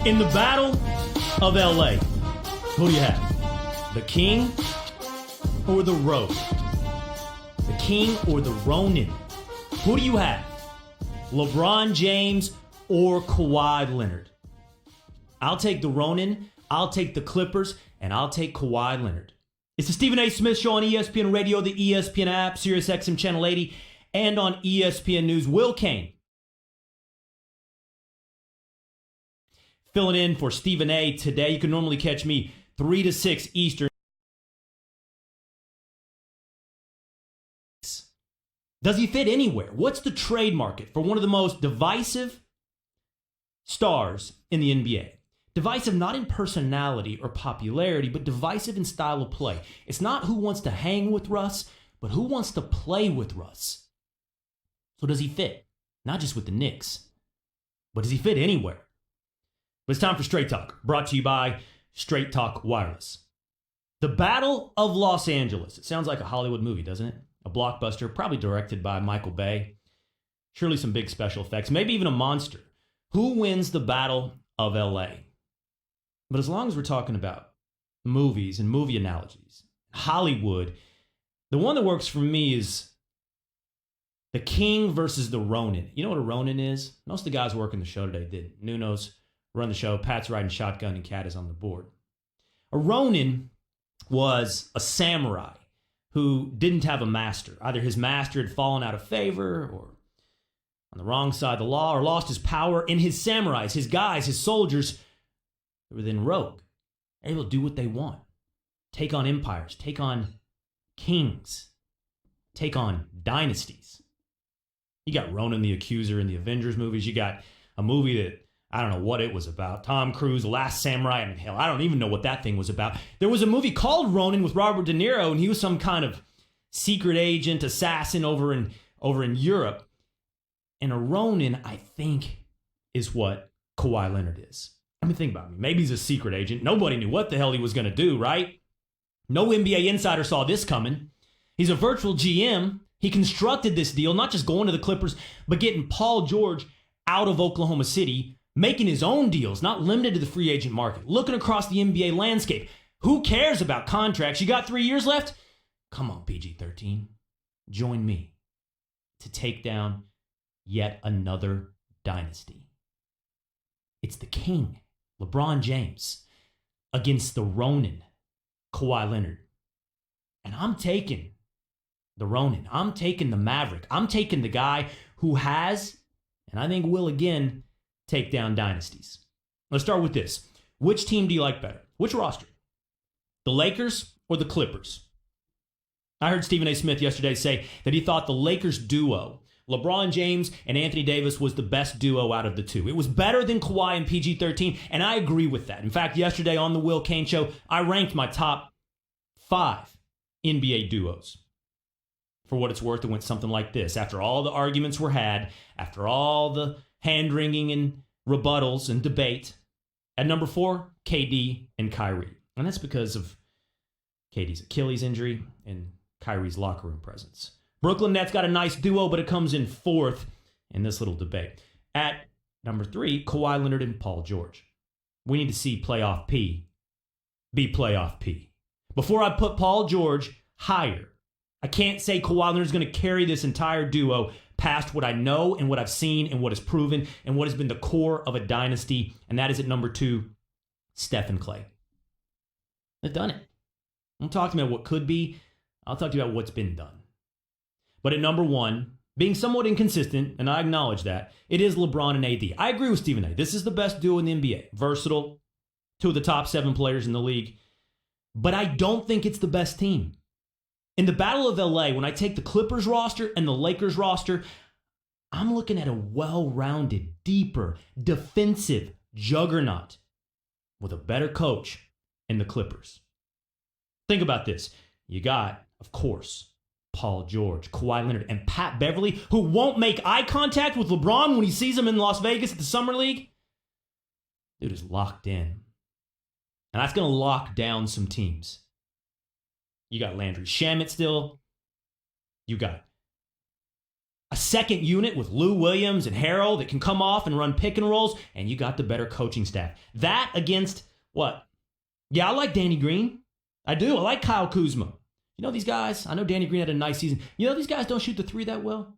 In the Battle of LA, who do you have? The King or the Rogue? The King or the Ronin? Who do you have? LeBron James or Kawhi Leonard? I'll take the Ronin, I'll take the Clippers, and I'll take Kawhi Leonard. It's the Stephen A. Smith Show on ESPN Radio, the ESPN app, SiriusXM Channel 80, and on ESPN News. Will Cain filling in for Stephen A. today. You can normally catch me 3 to 6 Eastern. Does he fit anywhere? What's the trade market for one of the most divisive stars in the NBA? Divisive not in personality or popularity, but divisive in style of play. It's not who wants to hang with Russ, but who wants to play with Russ. So does he fit? Not just with the Knicks, but does he fit anywhere? But it's time for Straight Talk, brought to you by Straight Talk Wireless. The Battle of Los Angeles. It sounds like a Hollywood movie, doesn't it? A blockbuster, probably directed by Michael Bay. Surely some big special effects, maybe even a monster. Who wins the Battle of LA? But as long as we're talking about movies and movie analogies, Hollywood, the one that works for me is the King versus the Ronin. You know what a Ronin is? Most of the guys working the show today did. Nuno's run the show, Pat's riding shotgun, and Cat is on the board. A Ronin was a samurai who didn't have a master. Either his master had fallen out of favor or on the wrong side of the law or lost his power, and his samurais, his guys, his soldiers, they were then rogue, able to do what they want, take on empires, take on kings, take on dynasties. You got Ronan the Accuser in the Avengers movies. You got a movie that, I don't know what it was about. Tom Cruise, The Last Samurai. I mean, hell, I don't even know what that thing was about. There was a movie called Ronin with Robert De Niro, and he was some kind of secret agent, assassin over in Europe. And a Ronin, I think, is what Kawhi Leonard is. I mean, think about it. Maybe he's a secret agent. Nobody knew what the hell he was going to do, right? No NBA insider saw this coming. He's a virtual GM. He constructed this deal, not just going to the Clippers, but getting Paul George out of Oklahoma City, making his own deals, not limited to the free agent market, looking across the NBA landscape. Who cares about contracts? You got 3 years left? Come on, PG-13. Join me to take down yet another dynasty. It's the King, LeBron James, against the Ronin, Kawhi Leonard. And I'm taking the Ronin. I'm taking the Maverick. I'm taking the guy who has, and I think will again, take down dynasties. Let's start with this. Which team do you like better? Which roster? The Lakers or the Clippers? I heard Stephen A. Smith yesterday say that he thought the Lakers duo, LeBron James and Anthony Davis, was the best duo out of the two. It was better than Kawhi and PG-13, and I agree with that. In fact, yesterday on the Will Cain Show, I ranked my top 5 NBA duos. For what it's worth, it went something like this. After all the arguments were had, after all the hand-wringing and rebuttals and debate, at number 4, KD and Kyrie. And that's because of KD's Achilles injury and Kyrie's locker room presence. Brooklyn Nets got a nice duo, but it comes in 4th in this little debate. At number 3, Kawhi Leonard and Paul George. We need to see playoff P be playoff P. Before I put Paul George higher, I can't say Kawhi Leonard's going to carry this entire duo past what I know and what I've seen and what is proven and what has been the core of a dynasty, and that is at number 2, Steph and Clay. They've done it. I'm talking about what could be. I'll talk to you about what's been done. But at number 1, being somewhat inconsistent, and I acknowledge that, it is LeBron and AD. I agree with Stephen A. This is the best duo in the NBA. Versatile, 2 of the top 7 players in the league. But I don't think it's the best team. In the Battle of LA, when I take the Clippers roster and the Lakers roster, I'm looking at a well-rounded, deeper, defensive juggernaut with a better coach in the Clippers. Think about this. You got, of course, Paul George, Kawhi Leonard, and Pat Beverly, who won't make eye contact with LeBron when he sees him in Las Vegas at the Summer League. Dude is locked in. And that's going to lock down some teams. You got Landry Shamet still. You got a second unit with Lou Williams and Harrell that can come off and run pick and rolls, and you got the better coaching staff. That against what? Yeah, I like Danny Green. I do. I like Kyle Kuzma. You know these guys? I know Danny Green had a nice season. You know these guys don't shoot the three that well?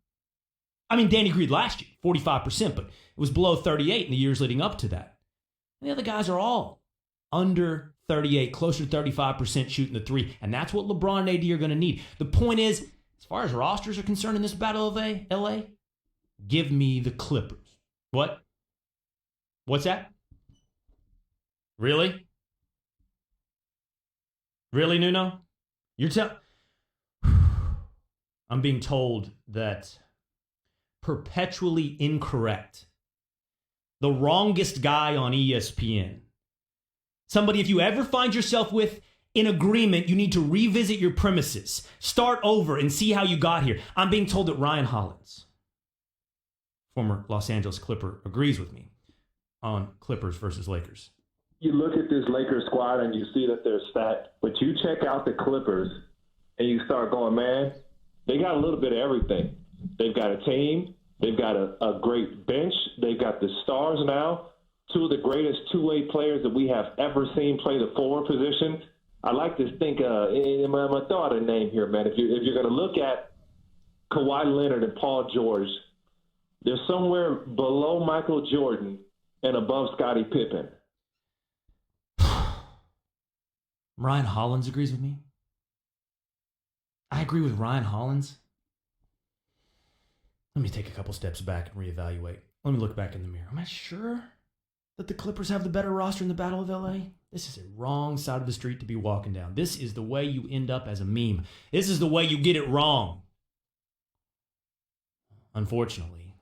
I mean, Danny Green last year, 45%, but it was below 38 in the years leading up to that. And the other guys are all under 38, closer to 35% shooting the three, and that's what LeBron and AD are going to need. The point is, as far as rosters are concerned in this Battle of LA, give me the Clippers. What? What's that? Really? Really, Nuno? I'm being told that perpetually incorrect, the wrongest guy on ESPN. Somebody, if you ever find yourself with in agreement, you need to revisit your premises, start over, and see how you got here. I'm being told that Ryan Hollins, former Los Angeles Clipper, agrees with me on Clippers versus Lakers. You look at this Lakers squad and you see that they're stacked, but you check out the Clippers and you start going, man, they got a little bit of everything. They've got a team. They've got a great bench. They've got the stars now, two of the greatest two-way players that we have ever seen play the forward position. I like to think, I'm going to throw out a name here, man. If you're going to look at Kawhi Leonard and Paul George, they're somewhere below Michael Jordan and above Scottie Pippen. Ryan Hollins agrees with me. I agree with Ryan Hollins. Let me take a couple steps back and reevaluate. Let me look back in the mirror. Am I sure that the Clippers have the better roster in the Battle of LA? This is a wrong side of the street to be walking down. This is the way you end up as a meme. This is the way you get it wrong. Unfortunately,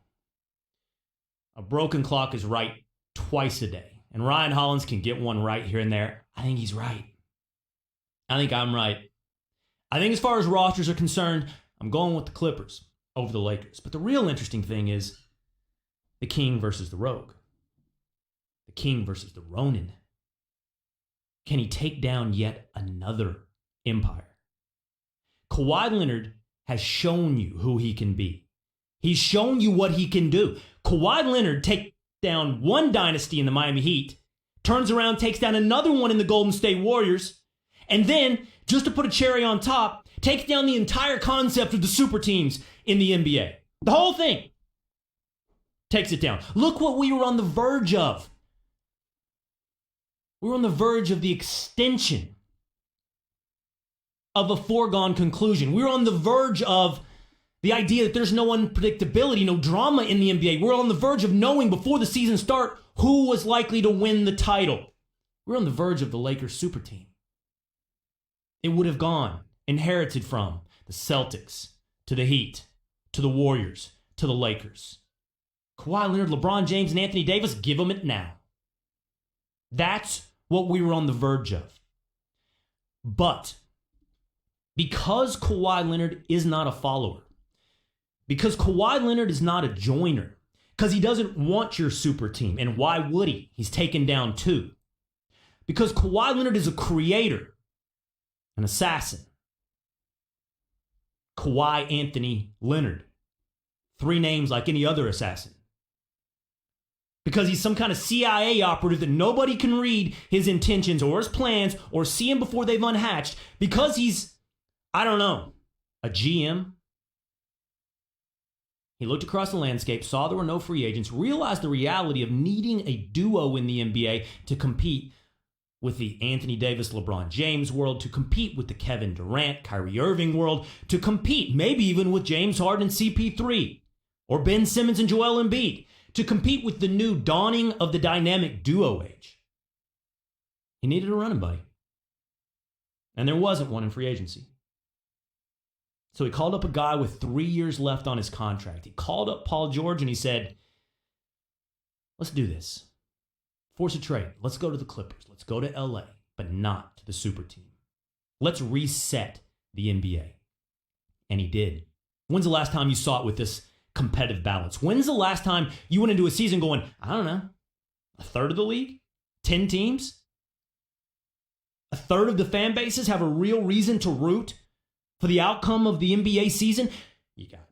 a broken clock is right twice a day. And Ryan Hollins can get one right here and there. I think he's right. I think I'm right. I think as far as rosters are concerned, I'm going with the Clippers over the Lakers. But the real interesting thing is the King versus the Rogue. The King versus the Ronin. Can he take down yet another empire? Kawhi Leonard has shown you who he can be. He's shown you what he can do. Kawhi Leonard takes down one dynasty in the Miami Heat, turns around, takes down another one in the Golden State Warriors, and then, just to put a cherry on top, takes down the entire concept of the super teams in the NBA. The whole thing. Takes it down. Look what we were on the verge of. We were on the verge of the extension of a foregone conclusion. We were on the verge of the idea that there's no unpredictability, no drama in the NBA. We're on the verge of knowing before the season start who was likely to win the title. We're on the verge of the Lakers super team. It would have gone, inherited from the Celtics, to the Heat, to the Warriors, to the Lakers. Kawhi Leonard, LeBron James, and Anthony Davis, give them it now. That's what we were on the verge of. But because Kawhi Leonard is not a follower, because Kawhi Leonard is not a joiner, because he doesn't want your super team, and why would he? He's taken down two. Because Kawhi Leonard is a creator, an assassin. Kawhi Anthony Leonard. Three names like any other assassin. Because he's some kind of CIA operative that nobody can read his intentions or his plans or see him before they've unhatched. Because he's, I don't know, a GM. He looked across the landscape, saw there were no free agents, realized the reality of needing a duo in the NBA to compete with the Anthony Davis, LeBron James world, to compete with the Kevin Durant, Kyrie Irving world, to compete maybe even with James Harden and CP3, or Ben Simmons and Joel Embiid, to compete with the new dawning of the dynamic duo age. He needed a running buddy. And there wasn't one in free agency. So he called up a guy with 3 years left on his contract. He called up Paul George and he said, let's do this. Force a trade. Let's go to the Clippers. Let's go to LA, but not to the super team. Let's reset the NBA. And he did. When's the last time you saw it with this competitive balance? When's the last time you went into a season going, I don't know, a third of the league? 10 teams? A third of the fan bases have a real reason to root for the outcome of the NBA season? You got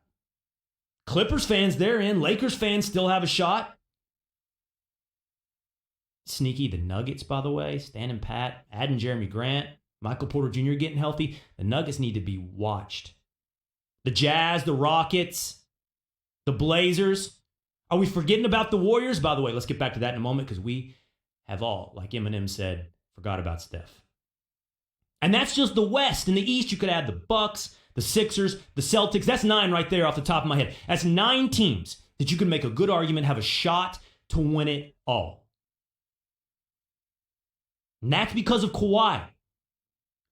Clippers fans, they're in. Lakers fans still have a shot. Sneaky, the Nuggets, by the way, standing pat, adding Jeremy Grant, Michael Porter Jr. getting healthy. The Nuggets need to be watched. The Jazz, the Rockets, the Blazers. Are we forgetting about the Warriors? By the way, let's get back to that in a moment because we have all, like Eminem said, forgot about Steph. And that's just the West. In the East, you could add the Bucks, the Sixers, the Celtics. That's 9 right there off the top of my head. That's 9 teams that you can make a good argument have a shot to win it all. And that's because of Kawhi.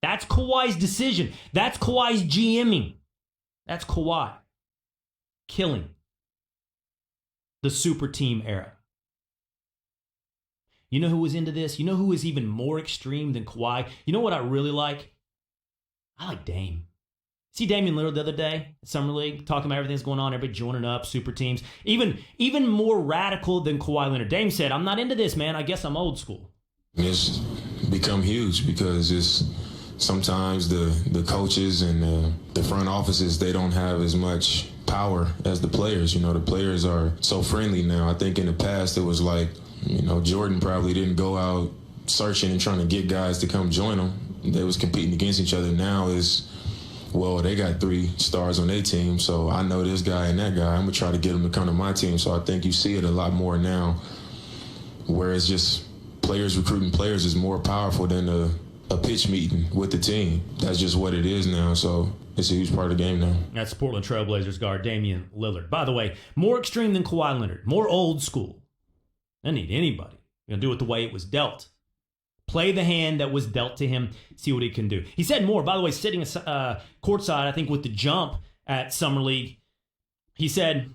That's Kawhi's decision. That's Kawhi's GMing. That's Kawhi killing the super team era. You know who was into this? You know who is even more extreme than Kawhi? You know what I really like? I like Dame. See Damian Lillard the other day at Summer League, talking about everything that's going on, everybody joining up, super teams. Even more radical than Kawhi Leonard. Dame said, I'm not into this, man. I guess I'm old school. It's become huge because it's sometimes the coaches and the front offices, they don't have as much power as the players. You know, the players are so friendly now. I think in the past it was like, you know, Jordan probably didn't go out searching and trying to get guys to come join them. They was competing against each other. Now is, well, they got 3 stars on their team, so I know this guy and that guy. I'm going to try to get them to come to my team. So I think you see it a lot more now, where it's just players recruiting players is more powerful than a pitch meeting with the team. That's just what it is now, so it's a huge part of the game now. That's Portland Trailblazers guard Damian Lillard. By the way, more extreme than Kawhi Leonard, more old school. I need anybody. You're going to do it the way it was dealt. Play the hand that was dealt to him, see what he can do. He said more, by the way, sitting courtside, I think with the jump at Summer League, he said,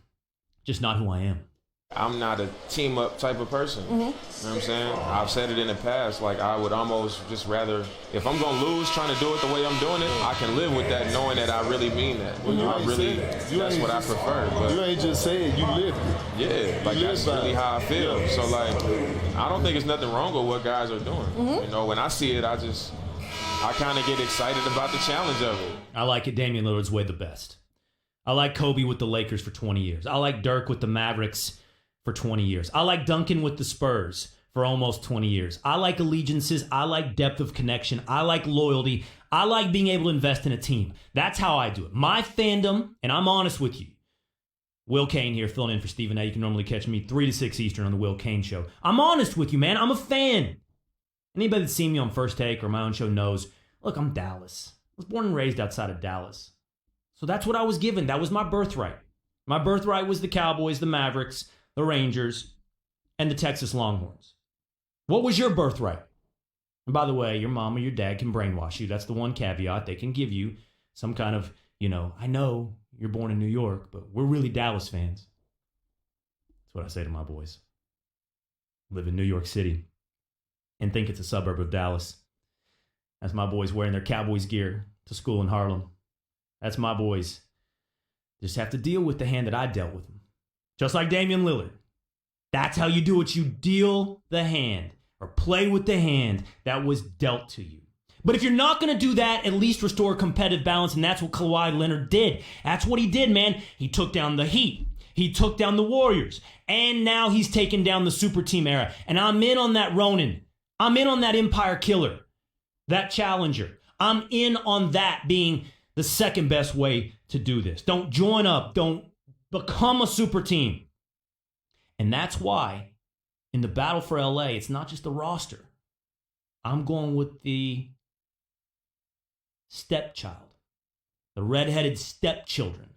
just not who I am. I'm not a team-up type of person. You know what I'm saying? I've said it in the past, like I would almost just rather, if I'm going to lose trying to do it the way I'm doing it, I can live with that knowing that I really mean that. Well, That's what I prefer. But you ain't just saying, you live it. Yeah, like that's really how I feel. Yeah. So like, I don't think there's nothing wrong with what guys are doing. You know, when I see it, I kind of get excited about the challenge of it. I like it Damian Lillard's way the best. I like Kobe with the Lakers for 20 years. I like Dirk with the Mavericks for 20 years. I like Duncan with the Spurs for almost 20 years. I like allegiances. I like depth of connection. I like loyalty. I like being able to invest in a team. That's how I do it. My fandom, and I'm honest with you, Will Cain here filling in for Stephen A. You can normally catch me 3 to 6 Eastern on the Will Cain Show. I'm honest with you, man. I'm a fan. Anybody that's seen me on First Take or my own show knows, look, I'm Dallas. I was born and raised outside of Dallas. So that's what I was given. That was my birthright. My birthright was the Cowboys, the Mavericks, the Rangers, and the Texas Longhorns. What was your birthright? And by the way, your mom or your dad can brainwash you. That's the one caveat. They can give you some kind of, I know you're born in New York, but we're really Dallas fans. That's what I say to my boys. Live in New York City and think it's a suburb of Dallas. That's my boys wearing their Cowboys gear to school in Harlem. That's my boys. Just have to deal with the hand that I dealt with them. Just like Damian Lillard. That's how you do it. You deal the hand or play with the hand that was dealt to you. But if you're not going to do that, at least restore competitive balance, and that's what Kawhi Leonard did. That's what he did, man. He took down the Heat. He took down the Warriors. And now he's taken down the super team era. And I'm in on that Ronin. I'm in on that Empire Killer. That Challenger. I'm in on that being the second best way to do this. Don't join up. Don't become a super team. And that's why in the battle for LA, it's not just the roster. I'm going with the stepchild, the redheaded stepchildren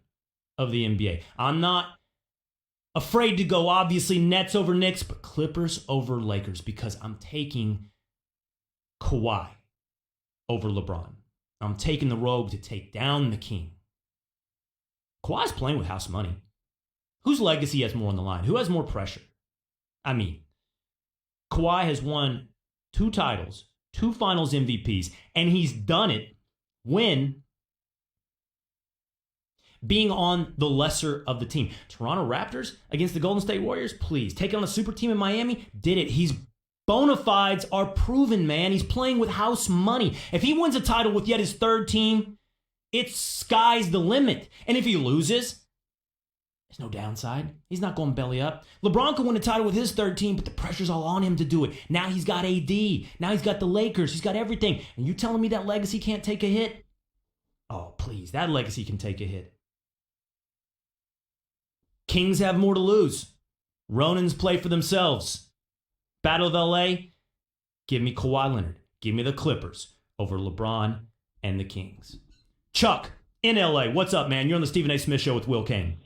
of the NBA. I'm not afraid to go, obviously, Nets over Knicks, but Clippers over Lakers because I'm taking Kawhi over LeBron. I'm taking the rogue to take down the king. Kawhi's playing with house money. Whose legacy has more on the line? Who has more pressure? I mean, Kawhi has won 2 titles, 2 finals MVPs, and he's done it when being on the lesser of the team. Toronto Raptors against the Golden State Warriors, please. Taking on a super team in Miami, did it. He's bona fides are proven, man. He's playing with house money. If he wins a title with yet his 3rd team, it's sky's the limit. And if he loses, There's no downside. He's not going belly up. LeBron could win a title with his third team, but the pressure's all on him to do it. Now he's got AD. Now he's got the Lakers. He's got everything. And you telling me that legacy can't take a hit? Oh, please. That legacy can take a hit. Kings have more to lose. Ronins play for themselves. Battle of LA, give me Kawhi Leonard. Give me the Clippers over LeBron and the Kings. Chuck, in LA, what's up, man? You're on the Stephen A. Smith Show with Will Cain.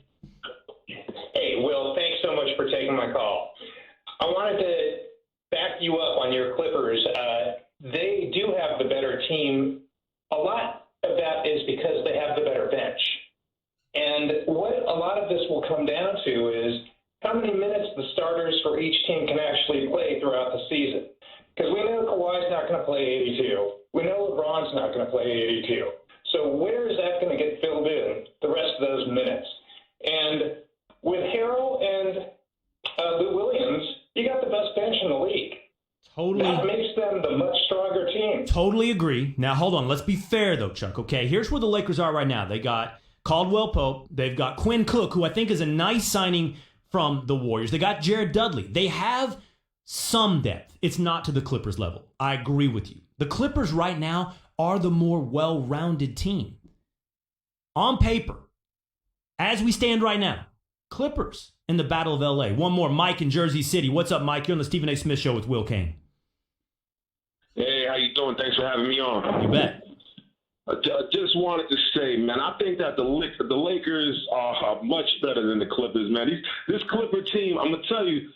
Hey, Will, thanks so much for taking my call. I wanted to back you up on your Clippers. They do have the better team. A lot of that is because they have the better bench. And what a lot of this will come down to is how many minutes the starters for each team can actually play throughout the season. Because we know Kawhi's not going to play 82. We know LeBron's not going to play 82. So where is that going to get filled in, the rest of those minutes? And with Harrell and Lou Williams, you got the best bench in the league. Totally. That makes them the much stronger team. Totally agree. Now, hold on. Let's be fair, though, Chuck. Okay, here's where the Lakers are right now. They got Caldwell Pope. They've got Quinn Cook, who I think is a nice signing from the Warriors. They got Jared Dudley. They have some depth. It's not to the Clippers level. I agree with you. The Clippers right now are the more well-rounded team. On paper, as we stand right now, Clippers in the Battle of LA. One more, Mike in Jersey City. What's up, Mike? You're on the Stephen A. Smith Show with Will Cain. Hey, how you doing? Thanks for having me on. You bet. I just wanted to say, man, I think that the Lakers are much better than the Clippers, man. This Clipper team, I'm going to tell you,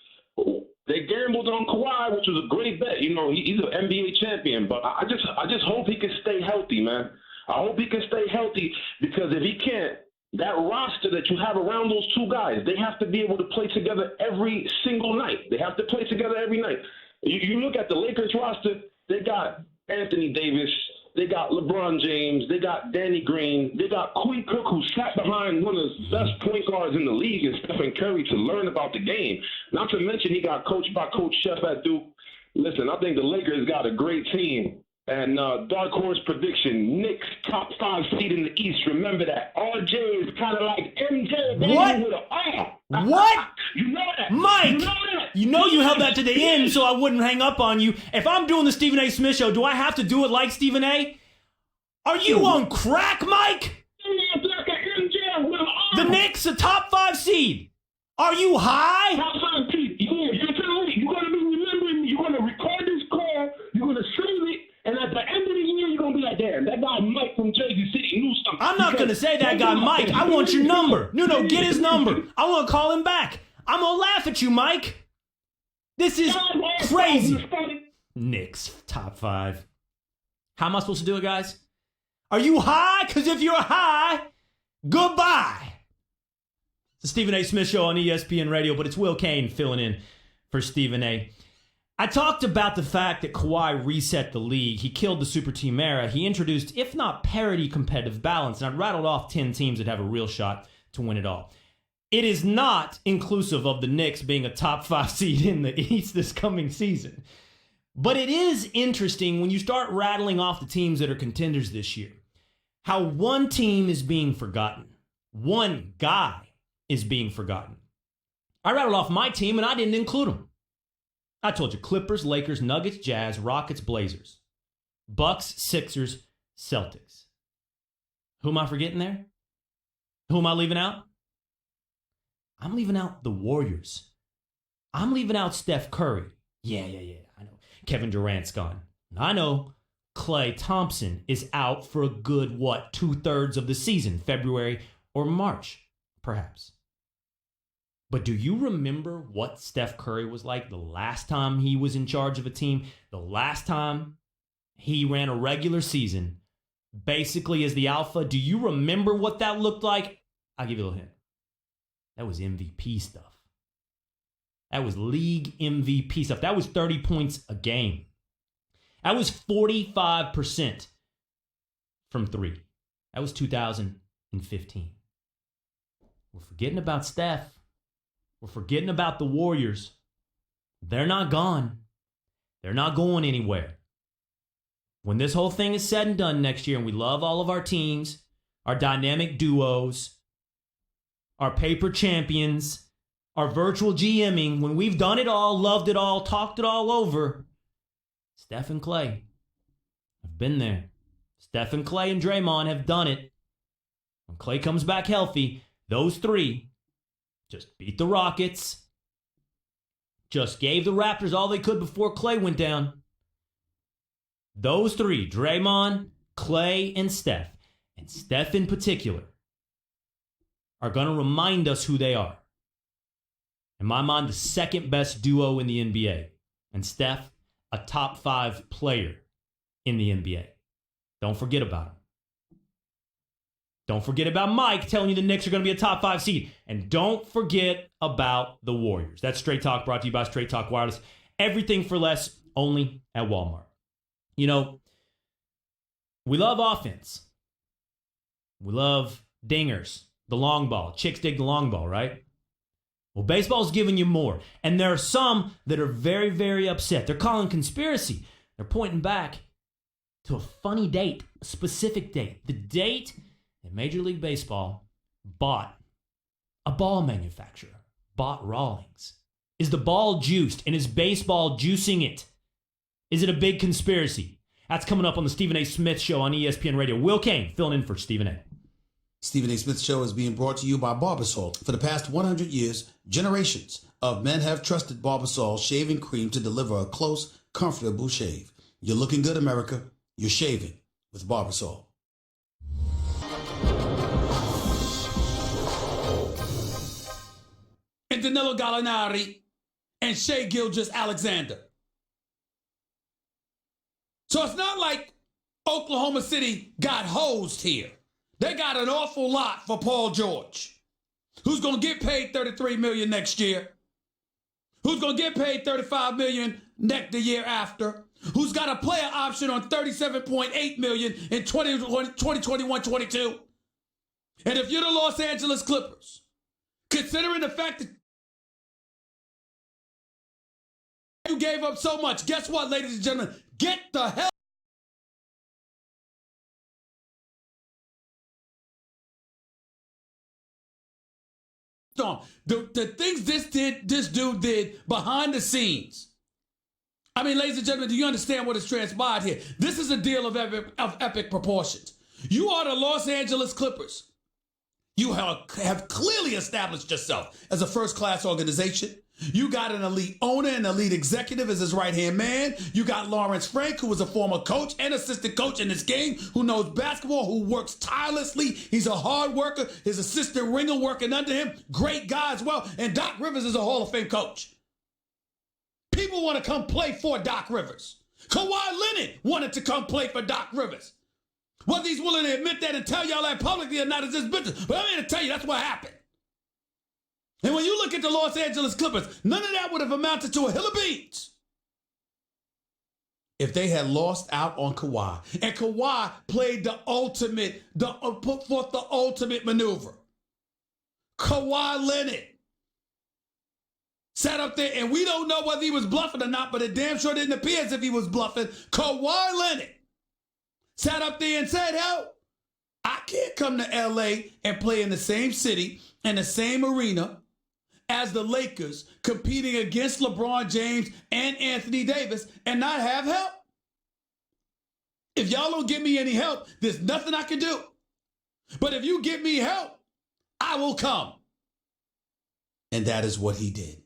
they gambled on Kawhi, which was a great bet. You know, he's an NBA champion, but I just hope he can stay healthy, man. I hope he can stay healthy, because if he can't, that roster that you have around those two guys, they have to be able to play together every single night. They have to play together every night. You look at the Lakers roster, they got Anthony Davis, they got LeBron James, they got Danny Green, they got Quinn Cook, who sat behind one of the best point guards in the league, and Stephen Curry, to learn about the game. Not to mention he got coached by Coach Chef at Duke. Listen, I think the Lakers got a great team. And dark horse prediction, Knicks top 5 seed in the East. Remember that. RJ is kind of like MJ. What? With a R. What? You know that. Mike, you know that. you held that to the end so I wouldn't hang up on you. If I'm doing the Stephen A. Smith Show, do I have to do it like Stephen A.? Are you on crack, Mike? Like a MJ with an R. The Knicks, a top 5 seed. Are you high? Top 5 seed. You're telling me, you're going to be remembering me. You're going to record this call. You're going to save it. And at the end of the year, you're going to be like, damn, that guy Mike from Jersey City knew something. I'm not going to say that guy Mike. I want your number. No, get his number. I want to call him back. I'm going to laugh at you, Mike. This is crazy. Knicks, top 5. How am I supposed to do it, guys? Are you high? Because if you're high, goodbye. It's the Stephen A. Smith Show on ESPN Radio, but it's Will Cain filling in for Stephen A. I talked about the fact that Kawhi reset the league. He killed the super team era. He introduced, if not parity, competitive balance. And I rattled off 10 teams that have a real shot to win it all. It is not inclusive of the Knicks being a top 5 seed in the East this coming season. But it is interesting when you start rattling off the teams that are contenders this year, how one team is being forgotten. One guy is being forgotten. I rattled off my team and I didn't include him. I told you, Clippers, Lakers, Nuggets, Jazz, Rockets, Blazers, Bucks, Sixers, Celtics. Who am I forgetting there? Who am I leaving out? I'm leaving out the Warriors. I'm leaving out Steph Curry. Yeah, I know. Kevin Durant's gone. I know Klay Thompson is out for a good, 2/3 of the season, February or March, perhaps. But do you remember what Steph Curry was like the last time he was in charge of a team? The last time he ran a regular season, basically as the alpha? Do you remember what that looked like? I'll give you a little hint. That was MVP stuff. That was league MVP stuff. That was 30 points a game. That was 45% from 3. That was 2015. We're forgetting about Steph. We're forgetting about the Warriors. They're not gone. They're not going anywhere. When this whole thing is said and done next year, and we love all of our teams, our dynamic duos, our paper champions, our virtual GMing, when we've done it all, loved it all, talked it all over, Steph and Clay have been there. Steph and Clay and Draymond have done it. When Clay comes back healthy, those three just beat the Rockets, just gave the Raptors all they could before Clay went down. Those three, Draymond, Clay, and Steph in particular, are going to remind us who they are. In my mind, the second best duo in the NBA. And Steph, a top 5 player in the NBA. Don't forget about him. Don't forget about Mike telling you the Knicks are going to be a top 5 seed. And don't forget about the Warriors. That's Straight Talk, brought to you by Straight Talk Wireless. Everything for less, only at Walmart. You know, we love offense. We love dingers, the long ball. Chicks dig the long ball, right? Well, baseball's giving you more. And there are some that are very, very upset. They're calling conspiracy. They're pointing back to a funny date, a specific date. The date that Major League Baseball bought a ball manufacturer, bought Rawlings. Is the ball juiced, and is baseball juicing it? Is it a big conspiracy? That's coming up on the Stephen A. Smith Show on ESPN Radio. Will Cain filling in for Stephen A. Stephen A. Smith Show is being brought to you by Barbasol. For the past 100 years, generations of men have trusted Barbasol shaving cream to deliver a close, comfortable shave. You're looking good, America. You're shaving with Barbasol. And Danilo Gallinari and Shai Gilgeous-Alexander. So it's not like Oklahoma City got hosed here. They got an awful lot for Paul George, who's going to get paid $33 million next year, who's going to get paid $35 million the year after, who's got a player option on $37.8 million in 2021-22. And if you're the Los Angeles Clippers, considering the fact that you gave up so much, guess what, ladies and gentlemen? Get the hell on. The things this dude did behind the scenes. I mean, ladies and gentlemen, do you understand what has transpired here? This is a deal of epic proportions. You are the Los Angeles Clippers. You have clearly established yourself as a first-class organization. You got an elite owner and elite executive as his right-hand man. You got Lawrence Frank, who was a former coach and assistant coach in this game, who knows basketball, who works tirelessly. He's a hard worker. His assistant Ringer working under him. Great guy as well. And Doc Rivers is a Hall of Fame coach. People want to come play for Doc Rivers. Kawhi Leonard wanted to come play for Doc Rivers. Whether he's willing to admit that and tell y'all that publicly or not is his business. But I'm here to tell you that's what happened. And when you look at the Los Angeles Clippers, none of that would have amounted to a hill of beans if they had lost out on Kawhi. And Kawhi played put forth the ultimate maneuver. Kawhi Leonard sat up there, and we don't know whether he was bluffing or not, but it damn sure didn't appear as if he was bluffing. Kawhi Leonard sat up there and said, hell, I can't come to LA and play in the same city and the same arena as the Lakers competing against LeBron James and Anthony Davis and not have help. If y'all don't give me any help, there's nothing I can do. But if you give me help, I will come. And that is what he did.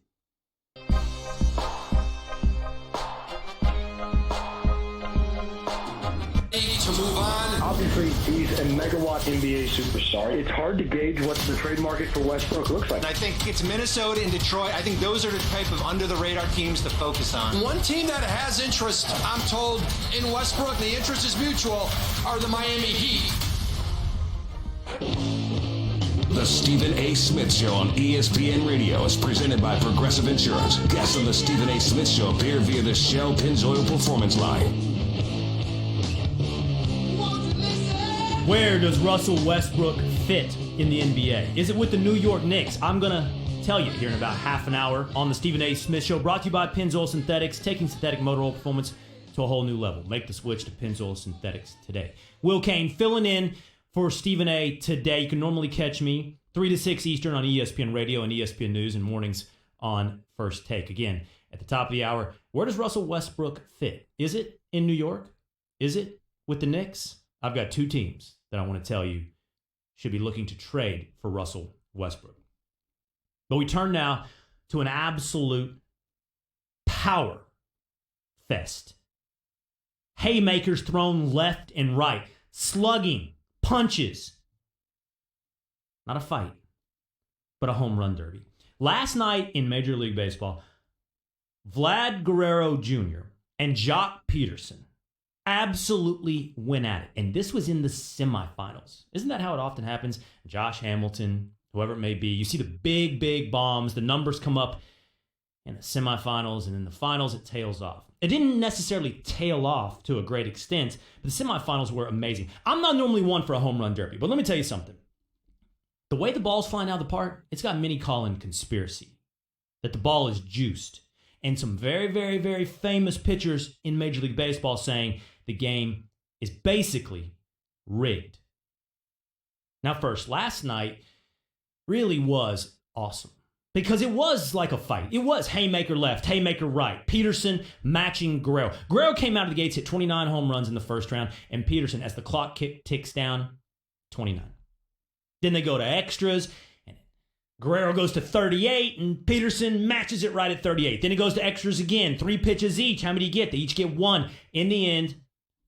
To move on. Obviously, he's a megawatt NBA superstar. It's hard to gauge what the trade market for Westbrook looks like. I think it's Minnesota and Detroit. I think those are the type of under-the-radar teams to focus on. One team that has interest, I'm told, in Westbrook, the interest is mutual, are the Miami Heat. The Stephen A. Smith Show on ESPN Radio is presented by Progressive Insurance. Guests on the Stephen A. Smith Show appear via the Shell Pennzoil Performance Line. Where does Russell Westbrook fit in the NBA? Is it with the New York Knicks? I'm going to tell you here in about half an hour on the Stephen A. Smith Show, brought to you by Pennzoil Synthetics, taking synthetic motor oil performance to a whole new level. Make the switch to Pennzoil Synthetics today. Will Cain filling in for Stephen A. today. You can normally catch me 3 to 6 Eastern on ESPN Radio and ESPN News, and mornings on First Take. Again, at the top of the hour, where does Russell Westbrook fit? Is it in New York? Is it with the Knicks? I've got two teams that I want to tell you should be looking to trade for Russell Westbrook. But we turn now to an absolute power fest. Haymakers thrown left and right, slugging, punches. Not a fight, but a home run derby. Last night in Major League Baseball, Vlad Guerrero Jr. and Jock Peterson absolutely went at it. And this was in the semifinals. Isn't that how it often happens? Josh Hamilton, whoever it may be, you see the big, big bombs, the numbers come up in the semifinals, and in the finals it tails off. It didn't necessarily tail off to a great extent, but the semifinals were amazing. I'm not normally one for a home run derby, but let me tell you something. The way the ball's flying out of the park, it's got many calling conspiracy. That the ball is juiced. And some very, very, very famous pitchers in Major League Baseball saying the game is basically rigged. Now first, last night really was awesome. Because it was like a fight. It was haymaker left, haymaker right. Peterson matching Guerrero. Guerrero came out of the gates, hit 29 home runs in the first round. And Peterson, as the clock ticks down, 29. Then they go to extras, and Guerrero goes to 38, and Peterson matches it right at 38. Then it goes to extras again, 3 pitches each. How many get? They each get 1. In the end,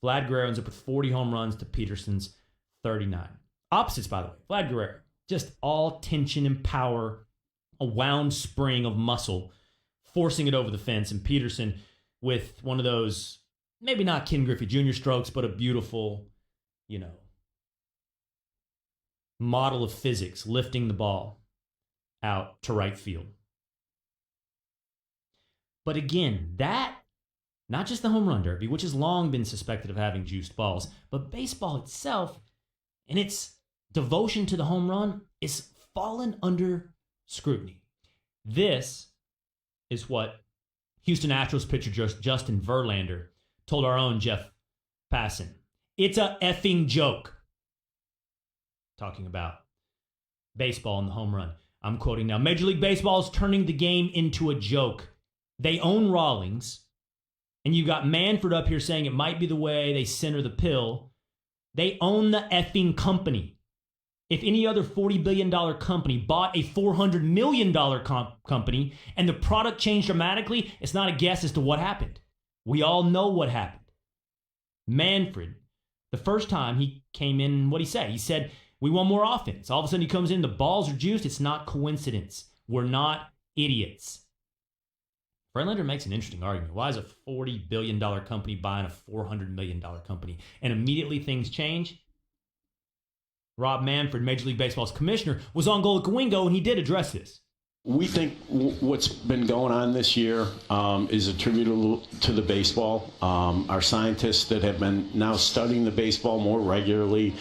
Vlad Guerrero ends up with 40 home runs to Peterson's 39. Opposites, by the way. Vlad Guerrero, just all tension and power, a wound spring of muscle, forcing it over the fence. And Peterson with one of those, maybe not Ken Griffey Jr. strokes, but a beautiful, model of physics, lifting the ball out to right field. But again, that, not just the home run derby, which has long been suspected of having juiced balls, but baseball itself and its devotion to the home run is fallen under scrutiny. This is what Houston Astros pitcher Justin Verlander told our own Jeff Passan. It's a effing joke. Talking about baseball and the home run. I'm quoting now. Major League Baseball is turning the game into a joke. They own Rawlings, and you got Manfred up here saying it might be the way they center the pill. They own the effing company. If any other $40 billion company bought a $400 million company and the product changed dramatically, it's not a guess as to what happened. We all know what happened. Manfred, the first time he came in, what'd he say? He said, we want more offense. All of a sudden he comes in, the balls are juiced. It's not coincidence. We're not idiots. Verlander makes an interesting argument. Why is a $40 billion company buying a $400 million company? And immediately things change. Rob Manfred, Major League Baseball's commissioner, was on Goal at Coingo, and he did address this. We think what's been going on this year is attributable to the baseball. Our scientists that have been now studying the baseball more regularly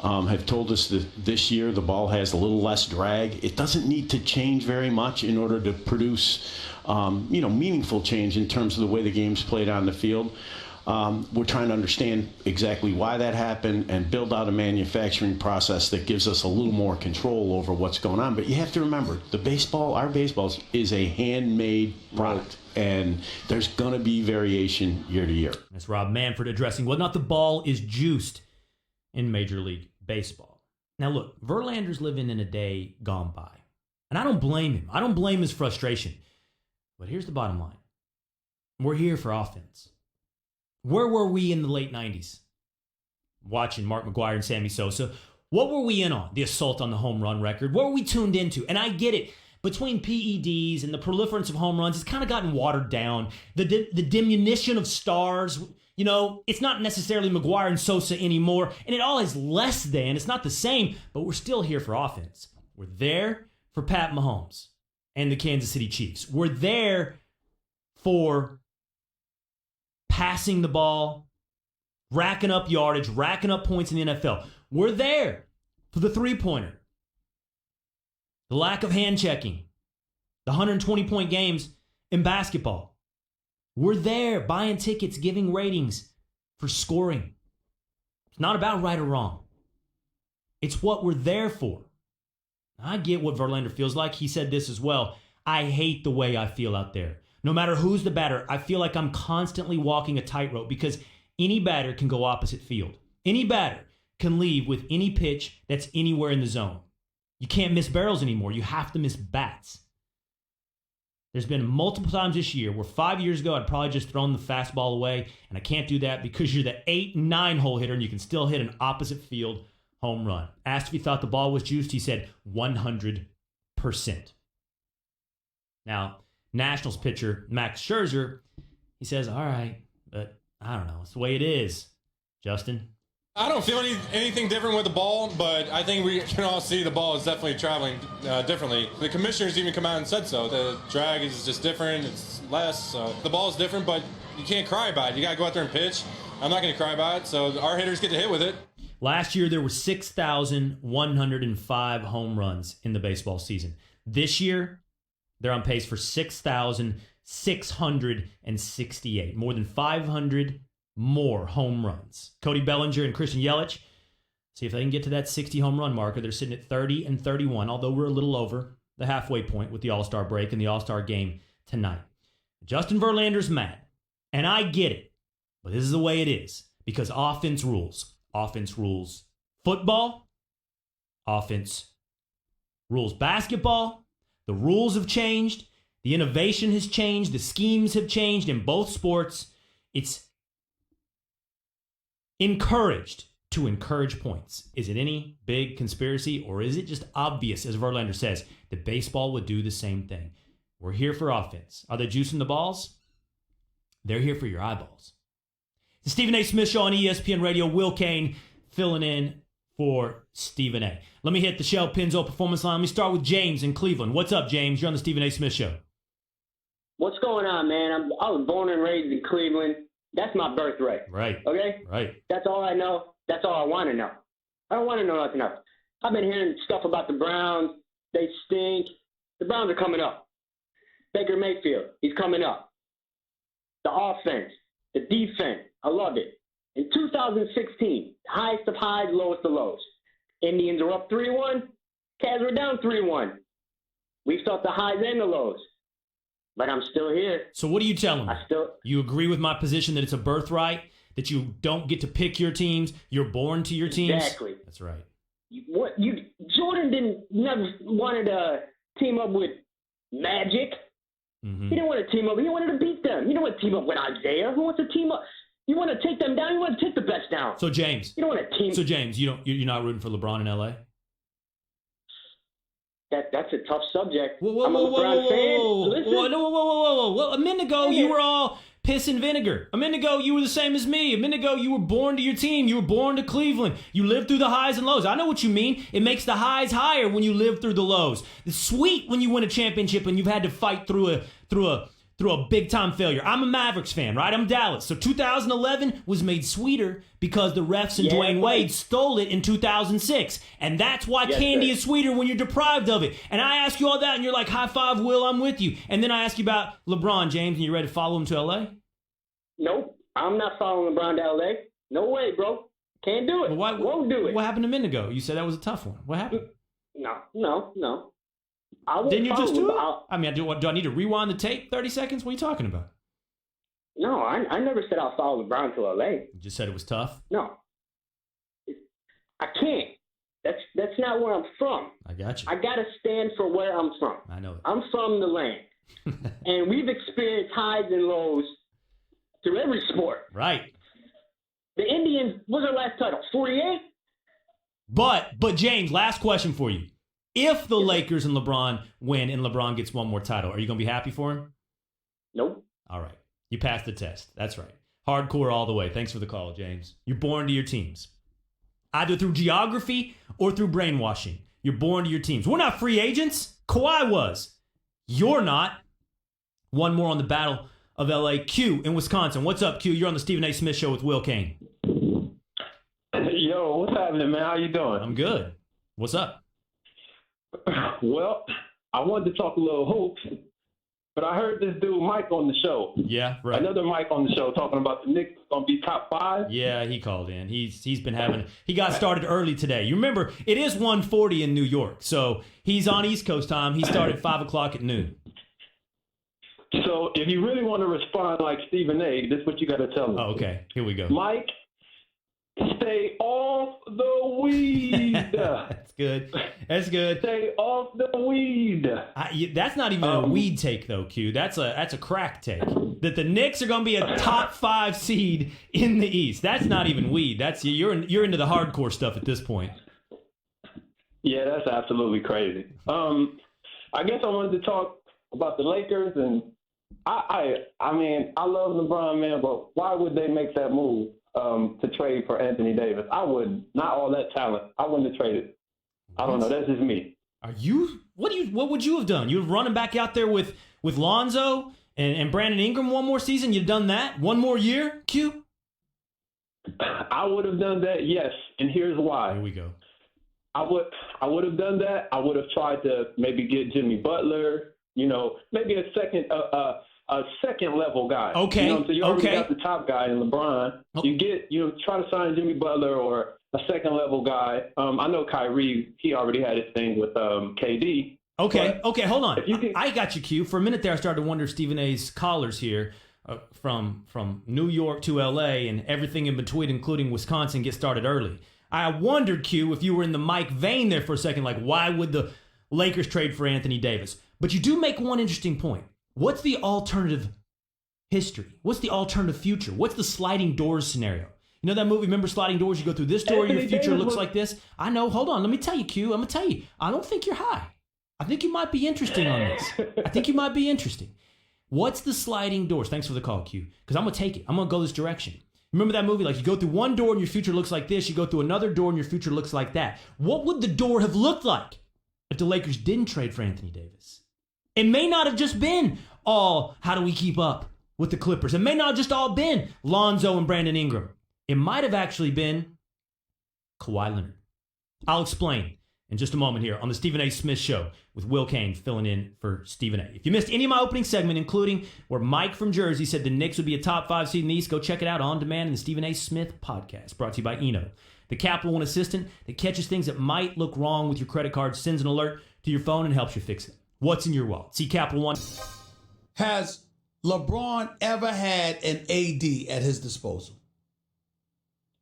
have told us that this year the ball has a little less drag. It doesn't need to change very much in order to produce meaningful change in terms of the way the game's played on the field. We're trying to understand exactly why that happened and build out a manufacturing process that gives us a little more control over what's going on. But you have to remember, our baseball is a handmade product, and there's going to be variation year to year. That's Rob Manfred addressing whether or not the ball is juiced in Major League Baseball. Now look, Verlander's living in a day gone by, and I don't blame him. I don't blame his frustration. But here's the bottom line. We're here for offense. Where were we in the late 90s? Watching Mark McGwire and Sammy Sosa. What were we in on? The assault on the home run record. What were we tuned into? And I get it. Between PEDs and the proliferance of home runs, it's kind of gotten watered down. The diminution of stars, it's not necessarily McGwire and Sosa anymore. And it all is less than. It's not the same, but we're still here for offense. We're there for Pat Mahomes and the Kansas City Chiefs. We're there for passing the ball, racking up yardage, racking up points in the NFL. We're there for the three-pointer, the lack of hand checking, the 120-point games in basketball. We're there buying tickets, giving ratings for scoring. It's not about right or wrong. It's what we're there for. I get what Verlander feels like. He said this as well. I hate the way I feel out there. No matter who's the batter, I feel like I'm constantly walking a tightrope because any batter can go opposite field. Any batter can leave with any pitch that's anywhere in the zone. You can't miss barrels anymore. You have to miss bats. There's been multiple times this year where 5 years ago I'd probably just thrown the fastball away, and I can't do that because you're the 8, 9 hole hitter and you can still hit an opposite field home run. Asked if he thought the ball was juiced, he said 100%. Now, Nationals pitcher Max Scherzer, he says, all right, but I don't know. It's the way it is. Justin? I don't feel anything different with the ball, but I think we can all see the ball is definitely traveling differently. The commissioners even come out and said so. The drag is just different. It's less. So the ball is different, but you can't cry about it. You got to go out there and pitch. I'm not going to cry about it, so our hitters get to hit with it. Last year, there were 6,105 home runs in the baseball season. This year, they're on pace for 6,668. More than 500 more home runs. Cody Bellinger and Christian Yelich, see if they can get to that 60 home run marker. They're sitting at 30 and 31, although we're a little over the halfway point with the All-Star break and the All-Star game tonight. Justin Verlander's mad, and I get it, but this is the way it is because offense rules. Offense rules football. Offense rules basketball. The rules have changed. The innovation has changed. The schemes have changed in both sports. It's encouraged to encourage points. Is it any big conspiracy, or is it just obvious, as Verlander says, that baseball would do the same thing? We're here for offense. Are they juicing the balls? They're here for your eyeballs. The Stephen A. Smith Show on ESPN Radio. Will Cain filling in for Stephen A. Let me hit the Shell Pennzoil Performance Line. Let me start with James in Cleveland. What's up, James? You're on the Stephen A. Smith Show. What's going on, man? I was born and raised in Cleveland. That's my birthright. Right. Okay? Right. That's all I know. That's all I want to know. I don't want to know nothing else. I've been hearing stuff about the Browns. They stink. The Browns are coming up. Baker Mayfield, he's coming up. The offense, the defense, I love it. In 2016, highest of highs, lowest of lows. Indians are up 3-1. Cavs were down 3-1. We've felt the highs and the lows. But I'm still here. So what are you telling me? You agree with my position that it's a birthright, that you don't get to pick your teams, you're born to your teams? Exactly. That's right. Jordan never wanted to team up with Magic. Mm-hmm. He didn't want to team up. He wanted to beat them. He didn't want to team up with Isaiah. Who wants to team up? You want to take them down? You want to take the best down. So James. You don't want to team. So James, you're not rooting for LeBron in LA? That's a tough subject. I'm a LeBron fan. Whoa. A minute ago, you were all piss and vinegar. A minute ago, you were the same as me. A minute ago, you were born to your team. You were born to Cleveland. You lived through the highs and lows. I know what you mean. It makes the highs higher when you live through the lows. It's sweet when you win a championship and you've had to fight through a big-time failure. I'm a Mavericks fan, right? I'm Dallas. So 2011 was made sweeter because the refs and Dwayne Wade stole it in 2006. And that's why candy is sweeter when you're deprived of it. And I ask you all that, and you're like, high five, Will, I'm with you. And then I ask you about LeBron James, and you ready to follow him to L.A.? Nope. I'm not following LeBron to L.A. No way, bro. Can't do it. Won't do it. What happened a minute ago? You said that was a tough one. What happened? No. Didn't you just do it? I mean, do I need to rewind the tape 30 seconds? What are you talking about? No, I never said I'll follow LeBron to LA. You just said it was tough? No. I can't. That's not where I'm from. I got you. I got to stand for where I'm from. I know it. I'm from the land. And we've experienced highs and lows through every sport. Right. The Indians, what's their last title? 48? But James, last question for you. If the Lakers and LeBron win and LeBron gets one more title, are you going to be happy for him? Nope. All right. You passed the test. That's right. Hardcore all the way. Thanks for the call, James. You're born to your teams. Either through geography or through brainwashing. You're born to your teams. We're not free agents. Kawhi was. You're not. One more on the Battle of LA. Q in Wisconsin. What's up, Q? You're on the Stephen A. Smith Show with Will Cain. Yo, what's happening, man? How you doing? I'm good. What's up? Well, I wanted to talk a little hoops. But I heard this dude Mike on the show. Yeah, right. Another Mike on the show talking about the Knicks going to be top 5. Yeah, he called in. He got started early today. You remember, it is 1:40 in New York, so he's on East Coast time. He started 5 o'clock at noon. So if you really want to respond like Stephen A., this is what you got to tell him. Oh, okay. Here we go. Mike, stay off the weed. That's good. That's good. Stay off the weed. That's not even a weed take, though, Q. That's a crack take. That the Knicks are going to be a top 5 seed in the East. That's not even weed. That's you're into the hardcore stuff at this point. Yeah, that's absolutely crazy. I guess I wanted to talk about the Lakers, and I mean, I love LeBron, man, but why would they make that move to trade for Anthony Davis? I would. Not all that talent. I wouldn't have traded. I don't know. That's just me. What would you have done? You would run him back out there with Lonzo and Brandon Ingram one more season? You'd done that? One more year, Q? I would have done that, yes. And here's why. Here we go. I would have done that. I would have tried to maybe get Jimmy Butler, maybe a second level guy. Okay. So you already got the top guy in LeBron. You try to sign Jimmy Butler or a second level guy. I know Kyrie, he already had his thing with KD. Okay, hold on. I got you, Q. For a minute there, I started to wonder Stephen A's callers here from New York to L.A. and everything in between, including Wisconsin, get started early. I wondered, Q, if you were in the Mike vein there for a second, like why would the Lakers trade for Anthony Davis? But you do make one interesting point. What's the alternative history? What's the alternative future? What's the sliding doors scenario? You know that movie, remember Sliding Doors? You go through this door, your future looks like this. I know. Hold on. Let me tell you, Q. I'm going to tell you. I don't think you're high. I think you might be interesting on this. I think you might be interesting. What's the sliding doors? Thanks for the call, Q. Because I'm going to take it. I'm going to go this direction. Remember that movie? Like you go through one door and your future looks like this. You go through another door and your future looks like that. What would the door have looked like if the Lakers didn't trade for Anthony Davis? It may not have just been all, how do we keep up with the Clippers? It may not have just all been Lonzo and Brandon Ingram. It might have actually been Kawhi Leonard. I'll explain in just a moment here on the Stephen A. Smith Show with Will Cain filling in for Stephen A. If you missed any of my opening segment, including where Mike from Jersey said the Knicks would be a top 5 seed in the East, go check it out on demand in the Stephen A. Smith podcast, brought to you by Eno, the Capital One assistant that catches things that might look wrong with your credit card, sends an alert to your phone, and helps you fix it. What's in your wallet? See Capital One. Has LeBron ever had an AD at his disposal?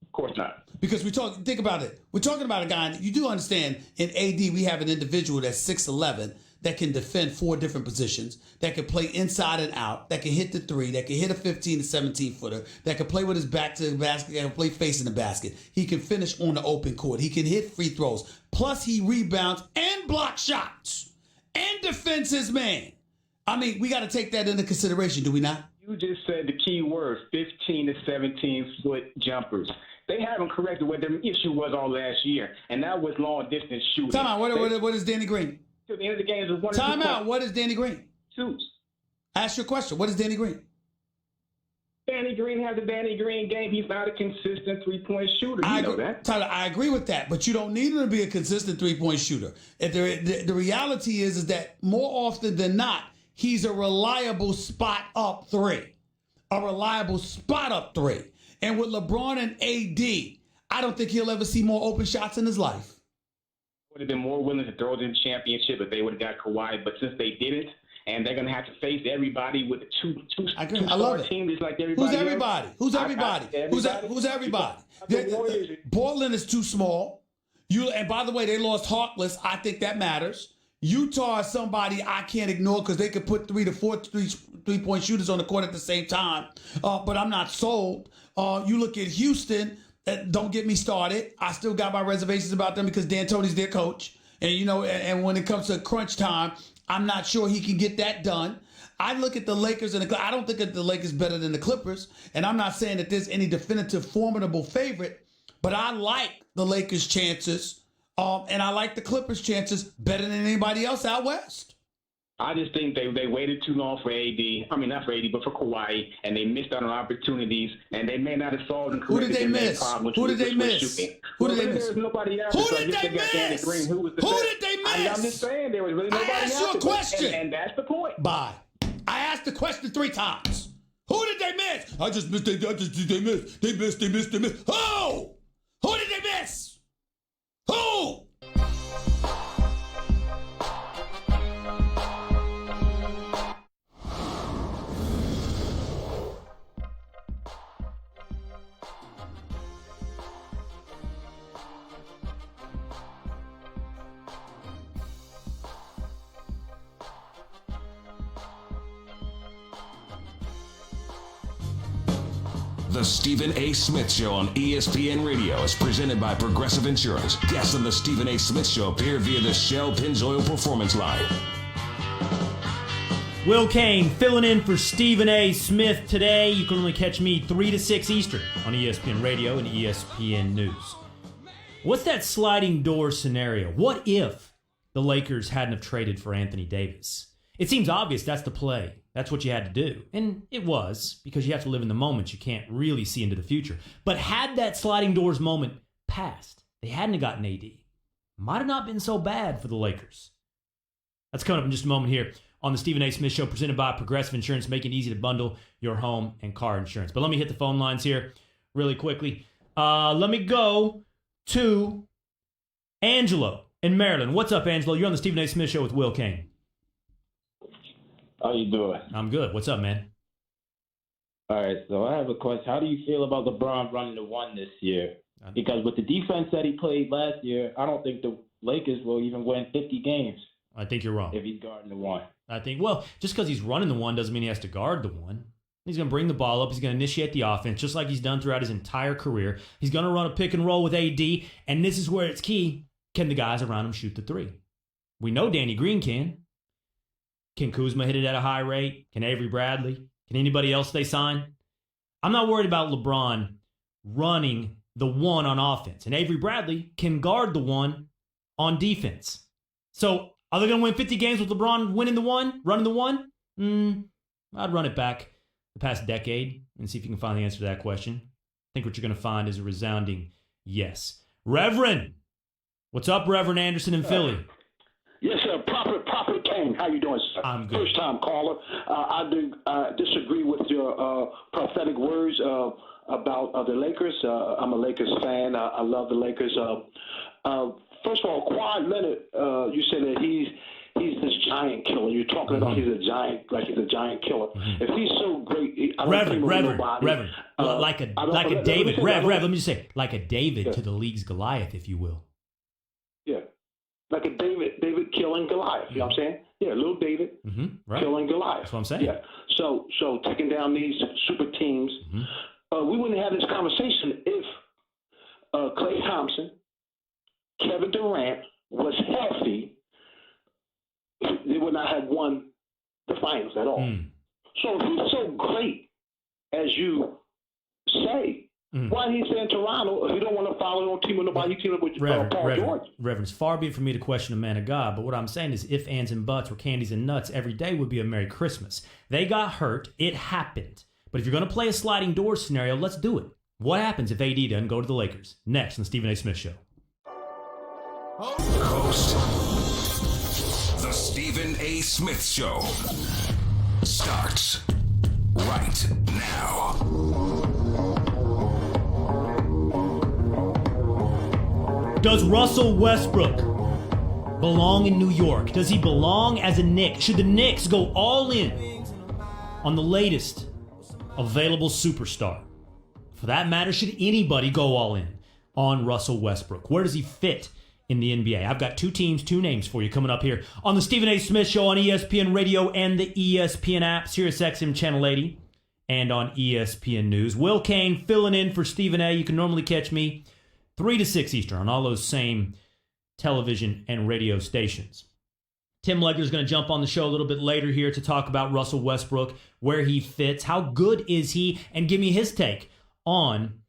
Of course not. Because think about it. We're talking about a guy, you do understand, in AD, we have an individual that's 6'11", that can defend 4 different positions, that can play inside and out, that can hit the 3, that can hit a 15 to 17-footer, that can play with his back to the basket, that can play facing the basket. He can finish on the open court. He can hit free throws. Plus, he rebounds and blocks shots and defends his man. I mean, we got to take that into consideration, do we not? You just said the key word, 15 to 17-foot jumpers. They haven't corrected what their issue was all last year, and that was long-distance shooting. Time out. What is Danny Green? To the end of the game, it was 1 or 2 Time out. points. What is Danny Green? Twos. Ask your question. What is Danny Green? Danny Green has a Danny Green game. He's not a consistent three-point shooter. You know that. Tyler, I agree with that, but you don't need him to be a consistent three-point shooter. The reality is that more often than not, he's a reliable spot-up 3. A reliable spot-up 3. And with LeBron and AD, I don't think he'll ever see more open shots in his life. Would have been more willing to throw them championship if they would have got Kawhi, but since they didn't, and they're going to have to face everybody with a two-star team just like everybody Who's everybody? else. Who's everybody? Who's everybody? Portland is too small. And by the way, they lost Harkless. I think that matters. Utah is somebody I can't ignore because they could put 3 to 4 three-point shooters on the court at the same time. But I'm not sold. You look at Houston. Don't get me started. I still got my reservations about them because D'Antoni's their coach. And, and when it comes to crunch time, I'm not sure he can get that done. I look at the Lakers, and I don't think that the Lakers better than the Clippers. And I'm not saying that there's any definitive formidable favorite, but I like the Lakers' chances. And I like the Clippers' chances better than anybody else out west. I just think they waited too long for AD. I mean, not for AD, but for Kawhi, and they missed out on opportunities, and they may not have solved and corrected their main problem. Who did they miss? Who did they miss? There was nobody else. Who did they miss? Who did they miss? I'm just saying there was really nobody else. I asked you a question. And that's the point. Bye. I asked the question 3 times. Who did they miss? They missed. Who? Who did they miss? Who? The Stephen A. Smith Show on ESPN Radio is presented by Progressive Insurance. Guests on the Stephen A. Smith Show appear via the Shell Pennzoil Performance Line. Will Cain filling in for Stephen A. Smith today. You can only catch me 3 to 6 Eastern on ESPN Radio and ESPN News. What's that sliding door scenario? What if the Lakers hadn't have traded for Anthony Davis? It seems obvious that's the play. That's what you had to do. And it was, because you have to live in the moment. You can't really see into the future. But had that sliding doors moment passed, they hadn't have gotten AD. Might have not been so bad for the Lakers. That's coming up in just a moment here on the Stephen A. Smith Show, presented by Progressive Insurance, making it easy to bundle your home and car insurance. But let me hit the phone lines here really quickly. Let me go to Angelo in Maryland. What's up, Angelo? You're on the Stephen A. Smith Show with Will Cain. How you doing? I'm good. What's up, man? All right, so I have a question. How do you feel about LeBron running the 1 this year? Because with the defense that he played last year, I don't think the Lakers will even win 50 games. I think you're wrong. If he's guarding the 1. I think, well, just because he's running the 1 doesn't mean he has to guard the 1. He's going to bring the ball up. He's going to initiate the offense, just like he's done throughout his entire career. He's going to run a pick and roll with AD, and this is where it's key. Can the guys around him shoot the 3? We know Danny Green can. Can Kuzma hit it at a high rate? Can Avery Bradley? Can anybody else they sign? I'm not worried about LeBron running the 1 on offense. And Avery Bradley can guard the 1 on defense. So are they going to win 50 games with LeBron winning the 1, running the 1? I'd run it back the past decade and see if you can find the answer to that question. I think what you're going to find is a resounding yes. Reverend, what's up, Reverend Anderson in Philly? Yes, sir. Prophet Cain. How you doing, sir? I'm good. First-time caller. I do disagree with your prophetic words about the Lakers. I'm a Lakers fan. I love the Lakers. First of all, Kawhi Leonard, you said that he's this giant killer. You're talking about he's a giant killer. If he's so great, I don't think Reverend, like a David. Let me just say, like a David to the league's Goliath, if you will. Yeah. Like a David killing Goliath. You know what I'm saying? Yeah, little David killing Goliath. That's what I'm saying. Yeah. So taking down these super teams, we wouldn't have this conversation if Klay Thompson, Kevin Durant was healthy. They would not have won the finals at all. So if he's so great as you say, why he say in Toronto if you don't want to follow on team with nobody, team with Paul George? Reverend, it's far be it for me to question a man of God, but what I'm saying is if ands and buts were candies and nuts, every day would be a Merry Christmas. They got hurt. It happened. But if you're going to play a sliding door scenario, let's do it. What happens if AD doesn't go to the Lakers? Next on the Stephen A. Smith Show. Host, the Stephen A. Smith Show starts right now. Does Russell Westbrook belong in New York? Does he belong as a Knick? Should the Knicks go all in on the latest available superstar? For that matter, should anybody go all in on Russell Westbrook? Where does he fit in the NBA? I've got 2 teams, 2 names for you coming up here on the Stephen A. Smith Show on ESPN Radio and the ESPN app, SiriusXM Channel 80, and on ESPN News. Will Cain filling in for Stephen A. You can normally catch me 3 to 6 Eastern on all those same television and radio stations. Tim Legler's going to jump on the show a little bit later here to talk about Russell Westbrook, where he fits, how good is he, and give me his take on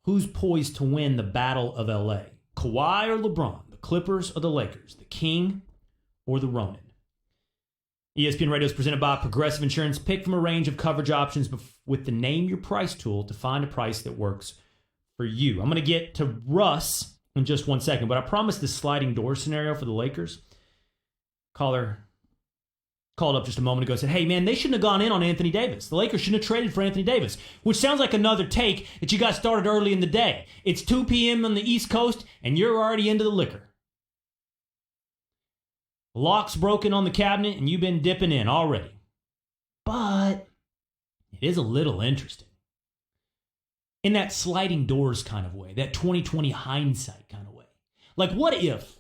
who's poised to win the Battle of LA. Kawhi or LeBron, the Clippers or the Lakers, the King or the Ronin. ESPN Radio is presented by Progressive Insurance. Pick from a range of coverage options with the Name Your Price tool to find a price that works for you. I'm going to get to Russ in just 1 second, but I promised this sliding door scenario for the Lakers. Caller called up just a moment ago and said, hey, man, they shouldn't have gone in on Anthony Davis. The Lakers shouldn't have traded for Anthony Davis, which sounds like another take that you got started early in the day. It's 2 p.m. on the East Coast, and you're already into the liquor. Lock's broken on the cabinet, and you've been dipping in already. But it is a little interesting. In that sliding doors kind of way, that 2020 hindsight kind of way. Like, what if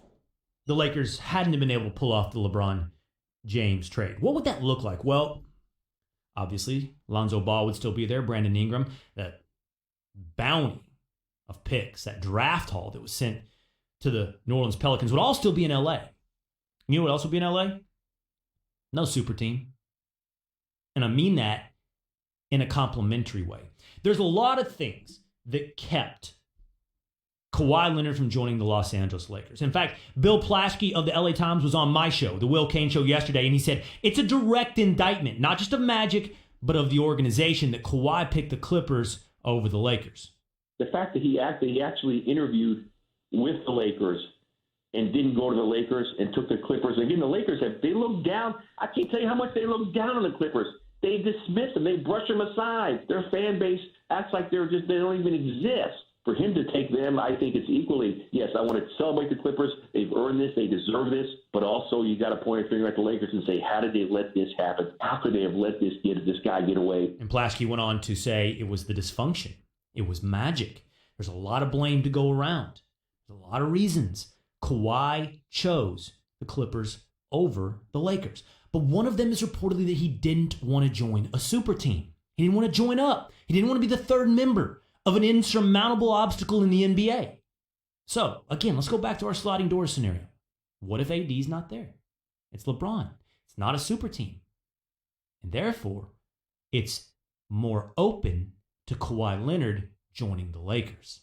the Lakers hadn't been able to pull off the LeBron James trade? What would that look like? Well, obviously, Lonzo Ball would still be there, Brandon Ingram, that bounty of picks, that draft haul that was sent to the New Orleans Pelicans would all still be in LA. You know what else would be in LA? No super team. And I mean that in a complimentary way. There's a lot of things that kept Kawhi Leonard from joining the Los Angeles Lakers. In fact, Bill Plaschke of the LA Times was on my show, the Will Cain Show, yesterday, and he said it's a direct indictment, not just of Magic, but of the organization, that Kawhi picked the Clippers over the Lakers. The fact that he actually interviewed with the Lakers and didn't go to the Lakers and took the Clippers. Again, the Lakers, they looked down. I can't tell you how much they looked down on the Clippers. They dismiss them. They brush them aside. Their fan base acts like they don't even exist. For him to take them, I think it's equally, yes, I want to celebrate the Clippers. They've earned this. They deserve this. But also, you got to point a finger at the Lakers and say, how did they let this happen? How could they have let this guy get away? And Plaschke went on to say it was the dysfunction. It was Magic. There's a lot of blame to go around. There's a lot of reasons Kawhi chose the Clippers over the Lakers. But one of them is reportedly that he didn't want to join a super team. He didn't want to join up. He didn't want to be the third member of an insurmountable obstacle in the NBA. So, again, let's go back to our sliding door scenario. What if AD's not there? It's LeBron. It's not a super team. And therefore, it's more open to Kawhi Leonard joining the Lakers.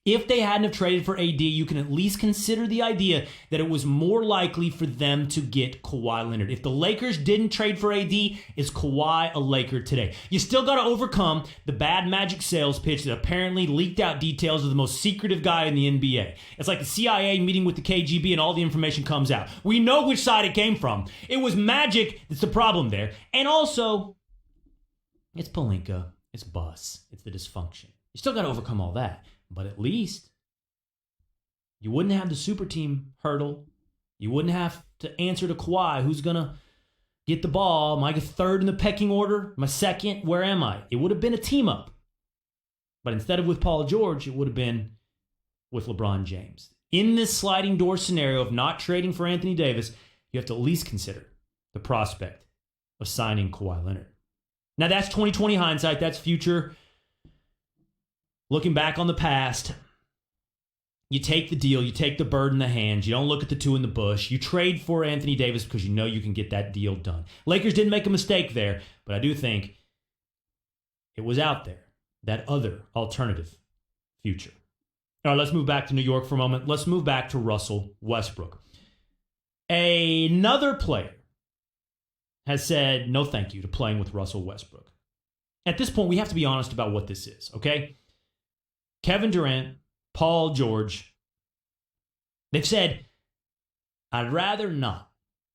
If they hadn't have traded for AD, you can at least consider the idea that it was more likely for them to get Kawhi Leonard. If the Lakers didn't trade for AD, is Kawhi a Laker today? You still got to overcome the bad Magic sales pitch that apparently leaked out details of the most secretive guy in the NBA. It's like the CIA meeting with the KGB and all the information comes out. We know which side it came from. It was Magic that's the problem there. And also, it's Pelinka, it's Bus, it's the dysfunction. You still got to overcome all that. But at least you wouldn't have the super team hurdle. You wouldn't have to answer to Kawhi, who's going to get the ball. Am I third in the pecking order? Am I second? Where am I? It would have been a team up. But instead of with Paul George, it would have been with LeBron James. In this sliding door scenario of not trading for Anthony Davis, you have to at least consider the prospect of signing Kawhi Leonard. Now, that's 2020 hindsight. That's future. Looking back on the past, you take the deal, you take the bird in the hand, you don't look at the two in the bush, you trade for Anthony Davis because you know you can get that deal done. Lakers didn't make a mistake there, but I do think it was out there, that other alternative future. All right, let's move back to New York for a moment. Let's move back to Russell Westbrook. Another player has said no thank you to playing with Russell Westbrook. At this point, we have to be honest about what this is, okay? Kevin Durant, Paul George, they've said, I'd rather not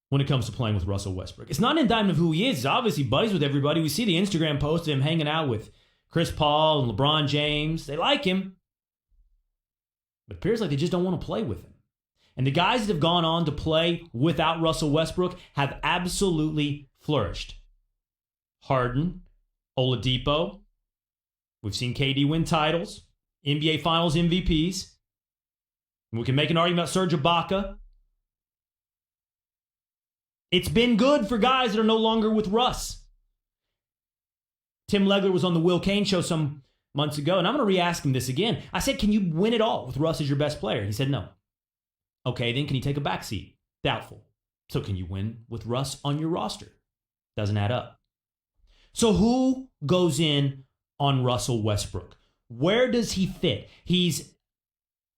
when it comes to playing with Russell Westbrook. It's not an indictment of who he is. He's obviously buddies with everybody. We see the Instagram post of him hanging out with Chris Paul and LeBron James. They like him. But it appears like they just don't want to play with him. And the guys that have gone on to play without Russell Westbrook have absolutely flourished. Harden, Oladipo. We've seen KD win titles. NBA Finals MVPs. We can make an argument about Serge Ibaka. It's been good for guys that are no longer with Russ. Tim Legler was on the Will Cain Show some months ago, and I'm going to re-ask him this again. I said, can you win it all with Russ as your best player? He said, no. Okay, then can you take a backseat? Doubtful. So can you win with Russ on your roster? Doesn't add up. So who goes in on Russell Westbrook? Where does he fit? He's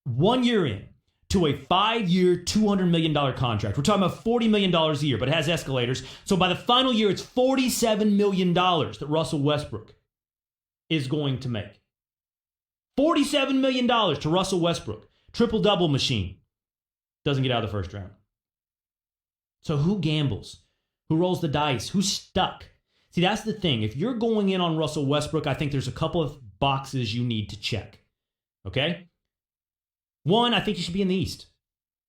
1 year in to a 5-year, $200 million contract. We're talking about $40 million a year, but it has escalators. So by the final year, it's $47 million that Russell Westbrook is going to make. $47 million to Russell Westbrook. Triple-double machine. Doesn't get out of the first round. So who gambles Who rolls the dice? Who's stuck? See, that's the thing. If you're going in on Russell Westbrook, I think there's a couple of boxes you need to check. Okay? One, I think you should be in the East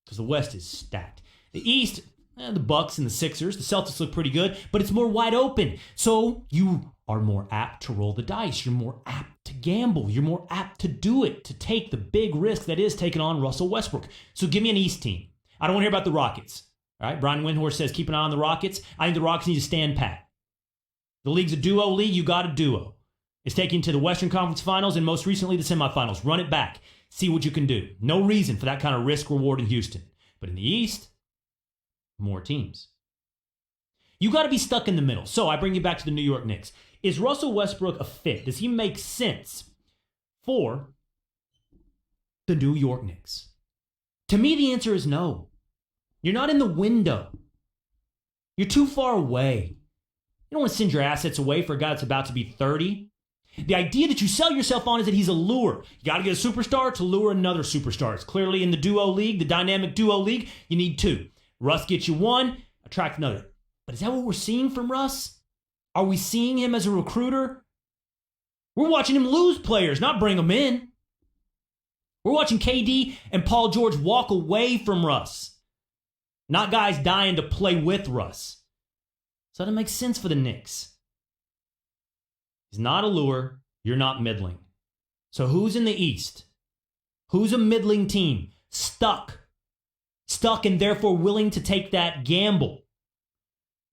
because the West is stacked. The East, the Bucks and the Sixers, the Celtics look pretty good, but it's more wide open. So you are more apt to roll the dice. You're more apt to gamble. You're more apt to do it, to take the big risk that is taking on Russell Westbrook. So give me an East team. I don't want to hear about the Rockets. All right? Brian Windhorst says keep an eye on the Rockets. I think the Rockets need to stand pat. The league's a duo league. You got a duo. It's taking to the Western Conference Finals and most recently the semifinals. Run it back. See what you can do. No reason for that kind of risk reward in Houston. But in the East, more teams. You got to be stuck in the middle. So I bring you back to the New York Knicks. Is Russell Westbrook a fit? Does he make sense for the New York Knicks? To me, the answer is no. You're not in the window. You're too far away. You don't want to send your assets away for a guy that's about to be 30. The idea that you sell yourself on is that he's a lure. You got to get a superstar to lure another superstar. It's clearly in the duo league, the dynamic duo league, you need two. Russ gets you one, attract another. But is that what we're seeing from Russ? Are we seeing him as a recruiter? We're watching him lose players, not bring them in. We're watching KD and Paul George walk away from Russ, not guys dying to play with Russ. So that makes sense for the Knicks. He's not a lure. You're not middling. So who's in the East? Who's a middling team? Stuck and therefore willing to take that gamble.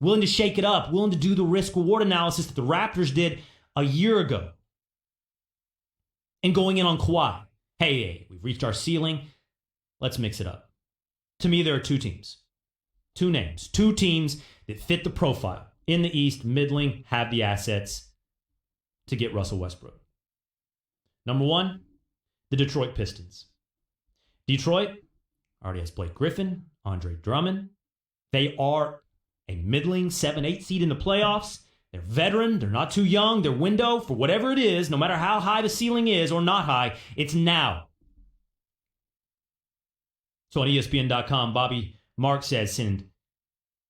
Willing to shake it up. Willing to do the risk-reward analysis that the Raptors did a year ago. And going in on Kawhi. Hey, we've reached our ceiling. Let's mix it up. To me, there are two teams. Two names. Two teams that fit the profile. In the East, middling, have the assets to get Russell Westbrook. Number one, the Detroit Pistons. Detroit already has Blake Griffin, Andre Drummond. They are a middling 7-8 seed in the playoffs. They're veteran. They're not too young. Their window, for whatever it is, no matter how high the ceiling is or not high, it's now. So on ESPN.com, Bobby Mark says send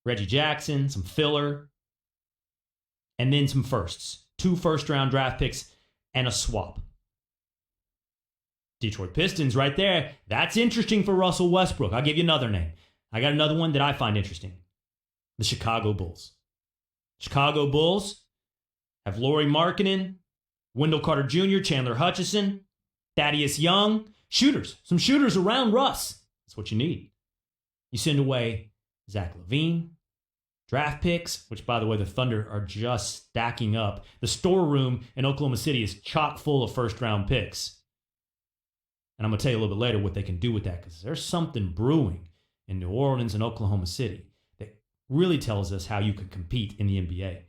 Reggie Jackson, some filler, and then some firsts. 2 first-round draft picks and a swap. Detroit Pistons right there. That's interesting for Russell Westbrook. I'll give you another name. I got another one that I find interesting. The Chicago Bulls. Chicago Bulls have Lauri Markkanen, Wendell Carter Jr., Chandler Hutchison, Thaddeus Young. Shooters. Some shooters around Russ. That's what you need. You send away Zach LaVine. Draft picks, which, by the way, the Thunder are just stacking up. The storeroom in Oklahoma City is chock full of first-round picks. And I'm going to tell you a little bit later what they can do with that, because there's something brewing in New Orleans and Oklahoma City that really tells us how you can compete in the NBA. It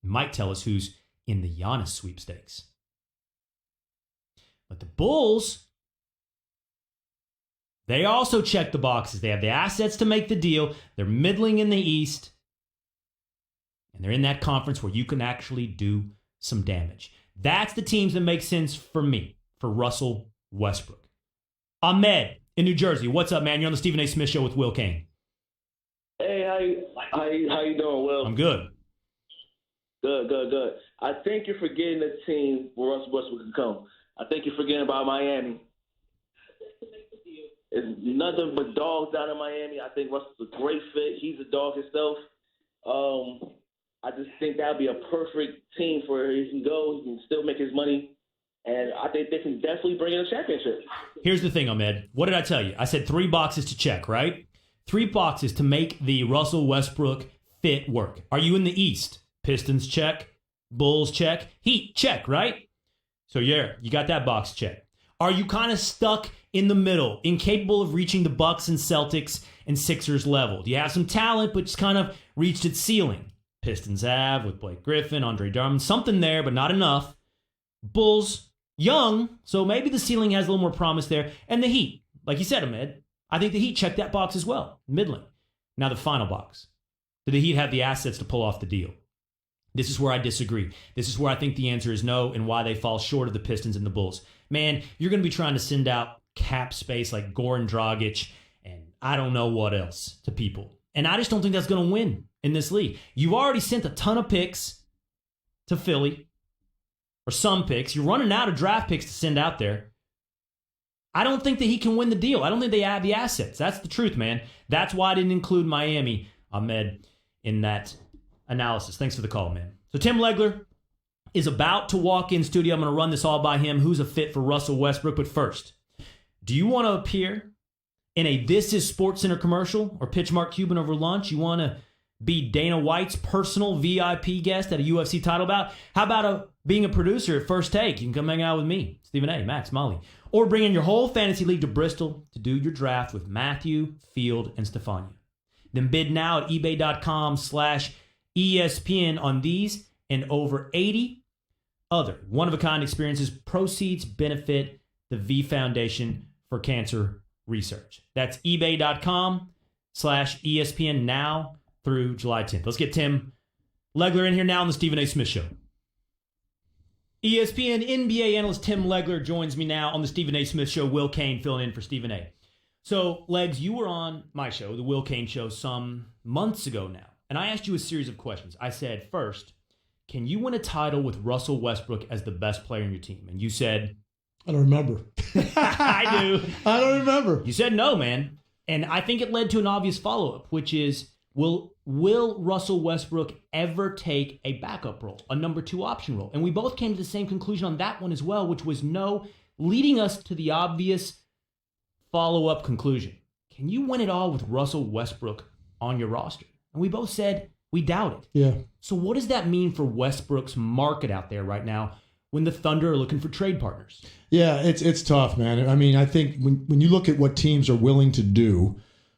might tell us who's in the Giannis sweepstakes. But the Bulls, they also check the boxes. They have the assets to make the deal. They're middling in the East. And they're in that conference where you can actually do some damage. That's the teams that make sense for me, for Russell Westbrook. Ahmed in New Jersey. What's up, man? You're on the Stephen A. Smith Show with Will Cain. Hey, how you doing, Will? I'm good. Good. I think you're forgetting the team where Russell Westbrook can come. I think you're forgetting about Miami. It's nothing but dogs down in Miami. I think Russell's a great fit. He's a dog himself. I just think that would be a perfect team for where he can go. He can still make his money. And I think they can definitely bring in a championship. Here's the thing, Ahmed. What did I tell you? I said 3 boxes to check, right? 3 boxes to make the Russell Westbrook fit work. Are you in the East? Pistons check. Bulls check. Heat check, right? So yeah, you got that box check. Are you kind of stuck in the middle, incapable of reaching the Bucks and Celtics and Sixers level? Do you have some talent, but just kind of reached its ceiling? Pistons have with Blake Griffin, Andre Drummond, something there, but not enough. Bulls, young, so maybe the ceiling has a little more promise there. And the Heat, like you said, Ahmed, I think the Heat checked that box as well, middling. Now the final box. Do the Heat have the assets to pull off the deal? This is where I disagree. This is where I think the answer is no, and why they fall short of the Pistons and the Bulls. Man, you're going to be trying to send out cap space like Goran Dragic and I don't know what else to people. And I just don't think that's going to win in this league. You've already sent a ton of picks to Philly, or some picks. You're running out of draft picks to send out there. I don't think that he can win the deal. I don't think they have the assets. That's the truth, man. That's why I didn't include Miami, Ahmed, in that analysis. Thanks for the call, man. So Tim Legler is about to walk in studio. I'm going to run this all by him. Who's a fit for Russell Westbrook? But first, do you want to appear in a This Is SportsCenter commercial or pitch Mark Cuban over lunch? You want to be Dana White's personal VIP guest at a UFC title bout? How about being a producer at First Take? You can come hang out with me, Stephen A., Max, Molly. Or bring in your whole fantasy league to Bristol to do your draft with Matthew, Field, and Stefania. Then bid now at ebay.com/ESPN on these and over 80 other one-of-a-kind experiences. Proceeds benefit the V Foundation for Cancer Research. That's ebay.com/ESPN now through July 10th. Let's get Tim Legler in here now on the Stephen A. Smith Show. ESPN NBA analyst Tim Legler joins me now on the Stephen A. Smith Show. Will Cain filling in for Stephen A. So, Legs, you were on my show, the Will Cain Show, some months ago now, and I asked you a series of questions. I said, first, can you win a title with Russell Westbrook as the best player on your team? And you said... I don't remember. I do. I don't remember. You said no, man. And I think it led to an obvious follow-up, which is, will Russell Westbrook ever take a backup role, a number 2 option role? And we both came to the same conclusion on that one as well, which was no, leading us to the obvious follow-up conclusion. Can you win it all with Russell Westbrook on your roster? And we both said we doubt it. Yeah. So what does that mean for Westbrook's market out there right now when the Thunder are looking for trade partners? Yeah, it's tough, man. I mean, I think when you look at what teams are willing to do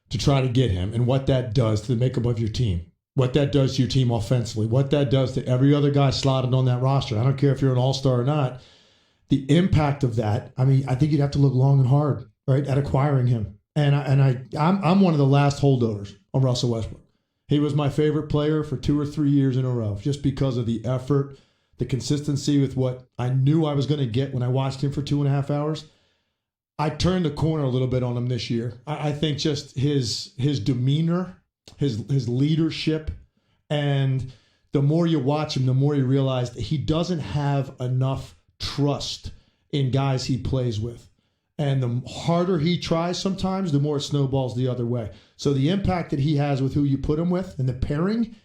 to try to get him and what that does to the makeup of your team, what that does to your team offensively, what that does to every other guy slotted on that roster, I don't care if you're an all-star or not, the impact of that, I mean, I think you'd have to look long and hard, right, at acquiring him. And I'm one of the last holdovers on Russell Westbrook. He was my favorite player for 2 or 3 years in a row, just because of the effort, the consistency with what I knew I was going to get when I watched him for 2.5 hours. I turned the corner a little bit on him this year. I think just his demeanor, his leadership, and the more you watch him, the more you realize that he doesn't have enough trust in guys he plays with. And the harder he tries sometimes, the more it snowballs the other way. So the impact that he has with who you put him with and the pairing,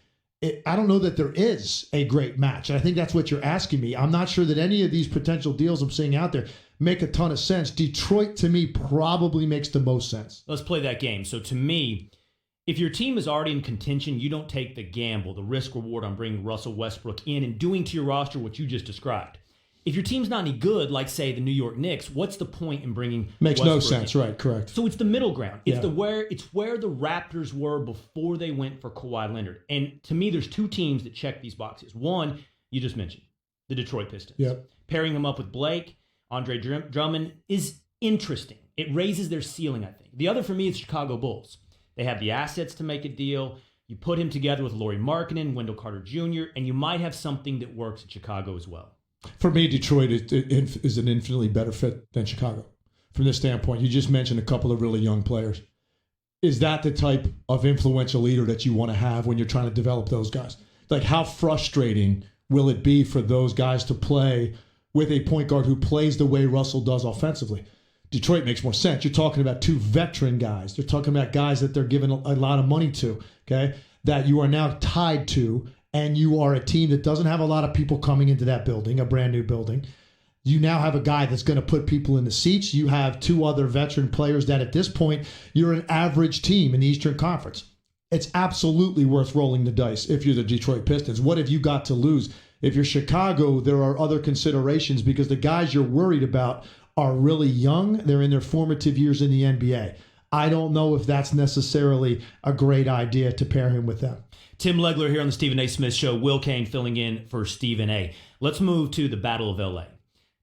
I don't know that there is a great match. And I think that's what you're asking me. I'm not sure that any of these potential deals I'm seeing out there make a ton of sense. Detroit, to me, probably makes the most sense. Let's play that game. So to me, if your team is already in contention, you don't take the gamble, the risk reward on bringing Russell Westbrook in and doing to your roster what you just described. If your team's not any good, like, say, the New York Knicks, what's the point in bringing Makes Westbrook no sense, in? right, correct. So it's the middle ground. It's Yeah. It's where the Raptors were before they went for Kawhi Leonard. And to me, there's 2 teams that check these boxes. One, you just mentioned, the Detroit Pistons. Yep. Pairing him up with Blake, Andre Drummond is interesting. It raises their ceiling, I think. The other for me is Chicago Bulls. They have the assets to make a deal. You put him together with Lauri Markkanen, Wendell Carter Jr., and you might have something that works in Chicago as well. For me, Detroit is an infinitely better fit than Chicago. From this standpoint, you just mentioned a couple of really young players. Is that the type of influential leader that you want to have when you're trying to develop those guys? Like, how frustrating will it be for those guys to play with a point guard who plays the way Russell does offensively? Detroit makes more sense. You're talking about 2 veteran guys. They're talking about guys that they're giving a lot of money to, okay, that you are now tied to. And you are a team that doesn't have a lot of people coming into that building, a brand new building. You now have a guy that's going to put people in the seats. You have 2 other veteran players that at this point, you're an average team in the Eastern Conference. It's absolutely worth rolling the dice if you're the Detroit Pistons. What have you got to lose? If you're Chicago, there are other considerations because the guys you're worried about are really young. They're in their formative years in the NBA. I don't know if that's necessarily a great idea to pair him with them. Tim Legler here on the Stephen A. Smith Show. Will Cain filling in for Stephen A. Let's move to the Battle of L.A.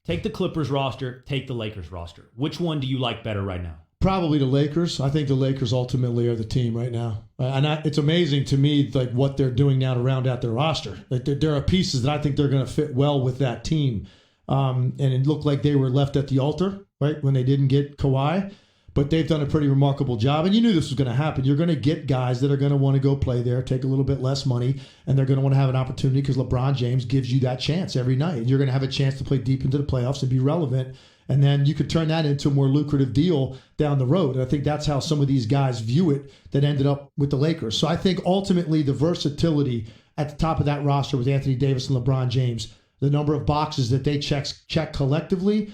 Take the Clippers roster, take the Lakers roster. Which one do you like better right now? Probably the Lakers. I think the Lakers ultimately are the team right now. And it's amazing to me like what they're doing now to round out their roster. Like there are pieces that I think they're going to fit well with that team. And it looked like they were left at the altar, right, when they didn't get Kawhi. but they've done a pretty remarkable job. And you knew this was going to happen. You're going to get guys that are going to want to go play there, take a little bit less money, and they're going to want to have an opportunity because LeBron James gives you that chance every night. And you're going to have a chance to play deep into the playoffs and be relevant. And then you could turn that into a more lucrative deal down the road. And I think that's how some of these guys view it that ended up with the Lakers. So I think ultimately the versatility at the top of that roster with Anthony Davis and LeBron James, the number of boxes that they check collectively,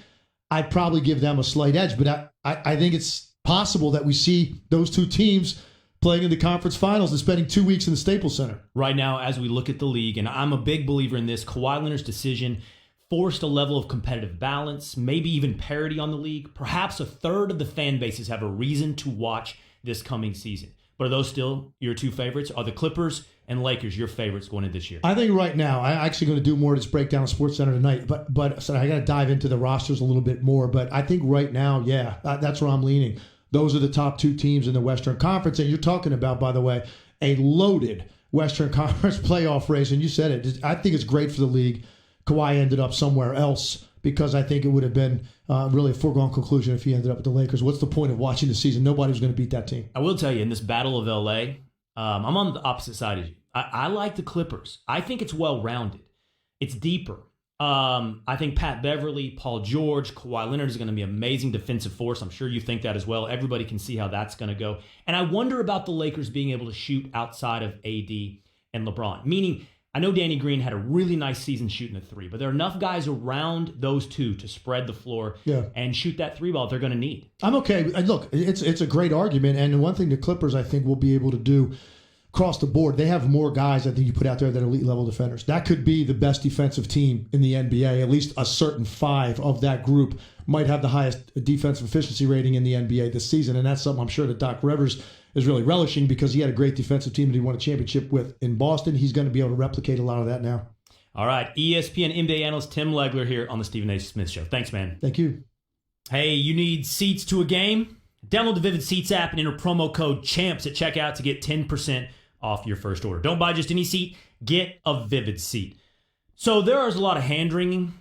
I'd probably give them a slight edge. But I think it's possible that we see those two teams playing in the conference finals and spending 2 weeks in the Staples Center. Right now, as we look at the league, and I'm a big believer in this, Kawhi Leonard's decision forced a level of competitive balance, maybe even parity on the league. Perhaps a third of the fan bases have a reason to watch this coming season. But are those still your two favorites? Are the Clippers and Lakers your favorites going into this year? I think right now, I'm actually going to do more of this breakdown on SportsCenter tonight, but so I got to dive into the rosters a little bit more. But I think right now, yeah, that's where I'm leaning. Those are the top two teams in the Western Conference. And you're talking about, by the way, a loaded Western Conference playoff race. And you said it. I think it's great for the league. Kawhi ended up somewhere else because I think it would have been really a foregone conclusion if he ended up with the Lakers. What's the point of watching the season? Nobody was going to beat that team. I will tell you, in this battle of L.A., I'm on the opposite side of you. I like the Clippers. I think it's well-rounded. It's deeper. I think Pat Beverly, Paul George, Kawhi Leonard is going to be an amazing defensive force. I'm sure you think that as well. Everybody can see how that's going to go. And I wonder about the Lakers being able to shoot outside of AD and LeBron, meaning I know Danny Green had a really nice season shooting a three, but there are enough guys around those two to spread the floor and shoot that three ball they're going to need. I'm okay. Look, it's a great argument. And one thing the Clippers, I think, will be able to do across the board, they have more guys, I think, you put out there that are elite level defenders. That could be the best defensive team in the NBA. At least a certain 5 of that group might have the highest defensive efficiency rating in the NBA this season. And that's something I'm sure that Doc Rivers is really relishing because he had a great defensive team that he won a championship with in Boston. He's going to be able to replicate a lot of that now. All right. ESPN NBA analyst Tim Legler here on the Stephen A. Smith Show. Thanks, man. Thank you. Hey, you need seats to a game? Download the Vivid Seats app and enter promo code CHAMPS at checkout to get 10% off your first order. Don't buy just any seat. Get a Vivid seat. So there is a lot of hand-wringing.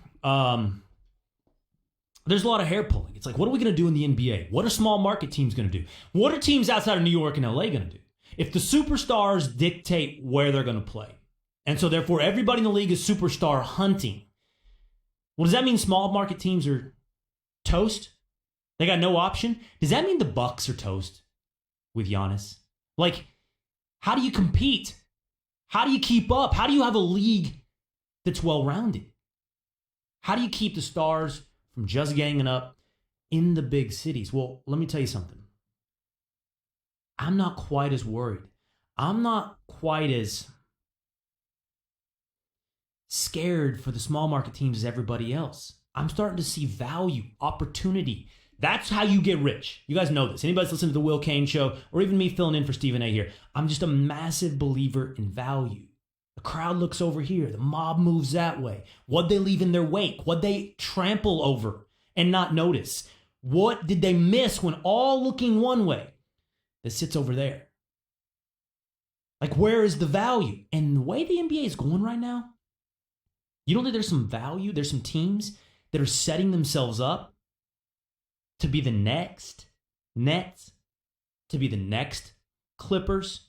There's a lot of hair pulling. It's like, what are we going to do in the NBA? What are small market teams going to do? What are teams outside of New York and LA going to do? If the superstars dictate where they're going to play, and so therefore everybody in the league is superstar hunting, well, does that mean small market teams are toast? They got no option? Does that mean the Bucks are toast with Giannis? Like, how do you compete? How do you keep up? How do you have a league that's well-rounded? How do you keep the stars from just ganging up in the big cities? Well, let me tell you something. I'm not quite as worried. I'm not quite as scared for the small market teams as everybody else. I'm starting to see value, opportunity. That's how you get rich. You guys know this. Anybody's listening to the Will Cain Show, or even me filling in for Stephen A. here, I'm just a massive believer in value. The crowd looks over here. The mob moves that way. What they leave in their wake? What they trample over and not notice? What did they miss when all looking one way that sits over there? Like, where is the value? And the way the NBA is going right now, you don't think there's some value? There's some teams that are setting themselves up to be the next Nets, to be the next Clippers,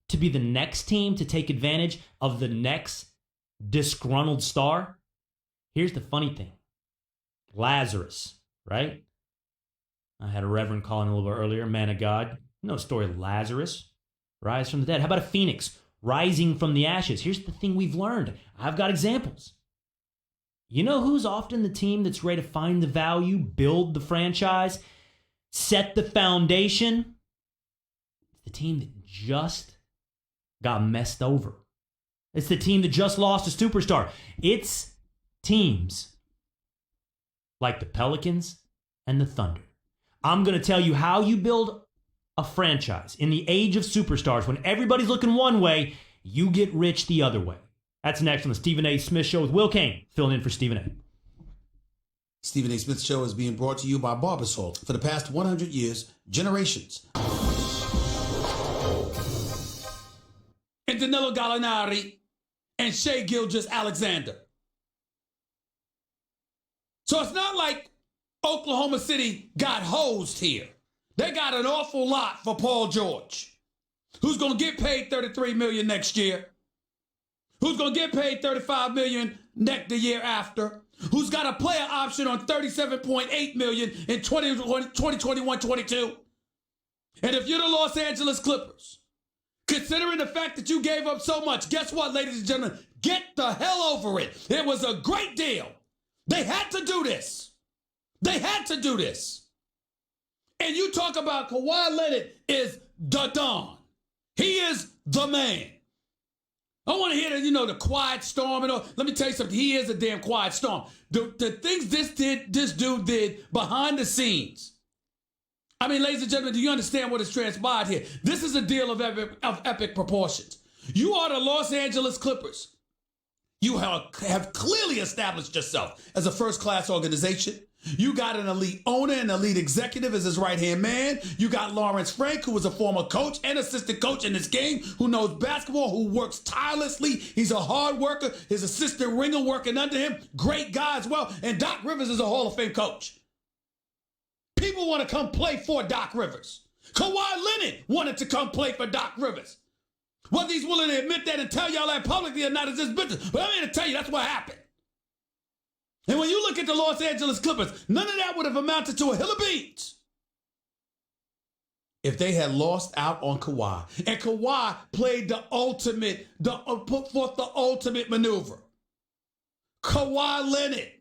to be the next team to take advantage of the next disgruntled star. Here's the funny thing. Lazarus, right? I had a reverend calling a little bit earlier, man of God. You know the story of Lazarus, rise from the dead. How about a phoenix rising from the ashes? Here's the thing we've learned. I've got examples. You know who's often the team that's ready to find the value, build the franchise, set the foundation? The team that just got messed over. It's the team that just lost a superstar. It's teams like the Pelicans and the Thunder. I'm going to tell you how you build a franchise in the age of superstars. When everybody's looking one way, you get rich the other way. That's next on the Stephen A. Smith Show with Will Cain, filling in for Stephen A. Stephen A. Smith Show is being brought to you by Barbasol. For the past 100 years, generations. And Danilo Gallinari and Shai Gilgeous-Alexander. So it's not like Oklahoma City got hosed here. They got an awful lot for Paul George, who's going to get paid $33 million next year, who's going to get paid $35 million the year after, who's got a player option on $37.8 million in 2021-22. And if you're the Los Angeles Clippers, considering the fact that you gave up so much, guess what, ladies and gentlemen? Get the hell over it. It was a great deal. They had to do this. They had to do this. And you talk about Kawhi Leonard is the Don. He is the man. I want to hear the quiet storm and all. Let me tell you something. He is a damn quiet storm. The things this dude did behind the scenes. I mean, ladies and gentlemen, do you understand what has transpired here? This is a deal of epic proportions. You are the Los Angeles Clippers. You have clearly established yourself as a first-class organization. You got an elite owner and elite executive as his right-hand man. You got Lawrence Frank, who was a former coach and assistant coach in this game, who knows basketball, who works tirelessly. He's a hard worker. His assistant Ringer working under him. Great guy as well. And Doc Rivers is a Hall of Fame coach. People want to come play for Doc Rivers. Kawhi Leonard wanted to come play for Doc Rivers. Whether he's willing to admit that and tell y'all that publicly or not is his business. But I'm here to tell you that's what happened. And when you look at the Los Angeles Clippers, none of that would have amounted to a hill of beans if they had lost out on Kawhi. And Kawhi played put forth the ultimate maneuver. Kawhi Leonard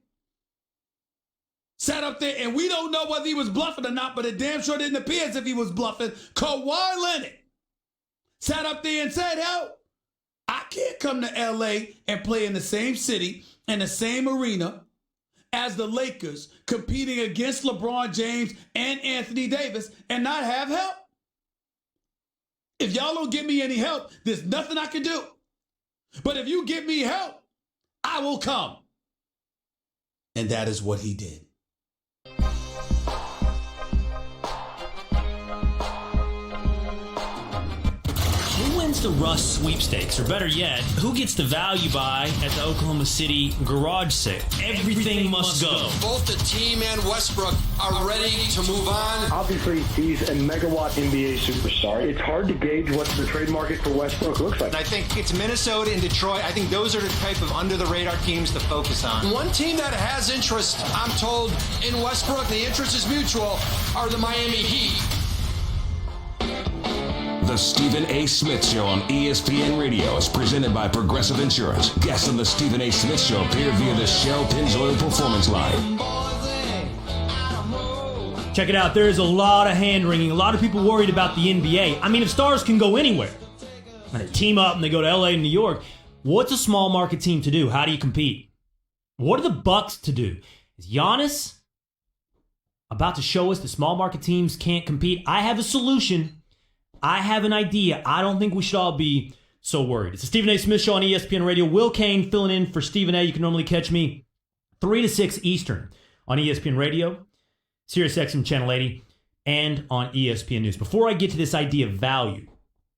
sat up there, and we don't know whether he was bluffing or not, but it damn sure didn't appear as if he was bluffing. Kawhi Leonard sat up there and said, hell, I can't come to L.A. and play in the same city and the same arena as the Lakers competing against LeBron James and Anthony Davis and not have help. If y'all don't give me any help, there's nothing I can do. But if you give me help, I will come. And that is what he did. Who wins the Russ sweepstakes? Or better yet, who gets the value buy at the Oklahoma City garage sale? Everything must go. Both the team and Westbrook are ready to move on. Obviously, he's a megawatt NBA superstar. It's hard to gauge what the trade market for Westbrook looks like. I think it's Minnesota and Detroit. I think those are the type of under-the-radar teams to focus on. One team that has interest, I'm told, in Westbrook, the interest is mutual, are the Miami Heat. The Stephen A. Smith Show on ESPN Radio is presented by Progressive Insurance. Guests on the Stephen A. Smith Show appear via the Shell Pennzoil Performance Line. Check it out. There is a lot of hand-wringing. A lot of people worried about the NBA. I mean, if stars can go anywhere, and they team up and they go to LA and New York, what's a small market team to do? How do you compete? What are the Bucks to do? Is Giannis about to show us the small market teams can't compete? I have a solution. I have an idea. I don't think we should all be so worried. It's the Stephen A. Smith Show on ESPN Radio. Will Cain filling in for Stephen A. You can normally catch me 3 to 6 Eastern on ESPN Radio, SiriusXM Channel 80, and on ESPN News. Before I get to this idea of value,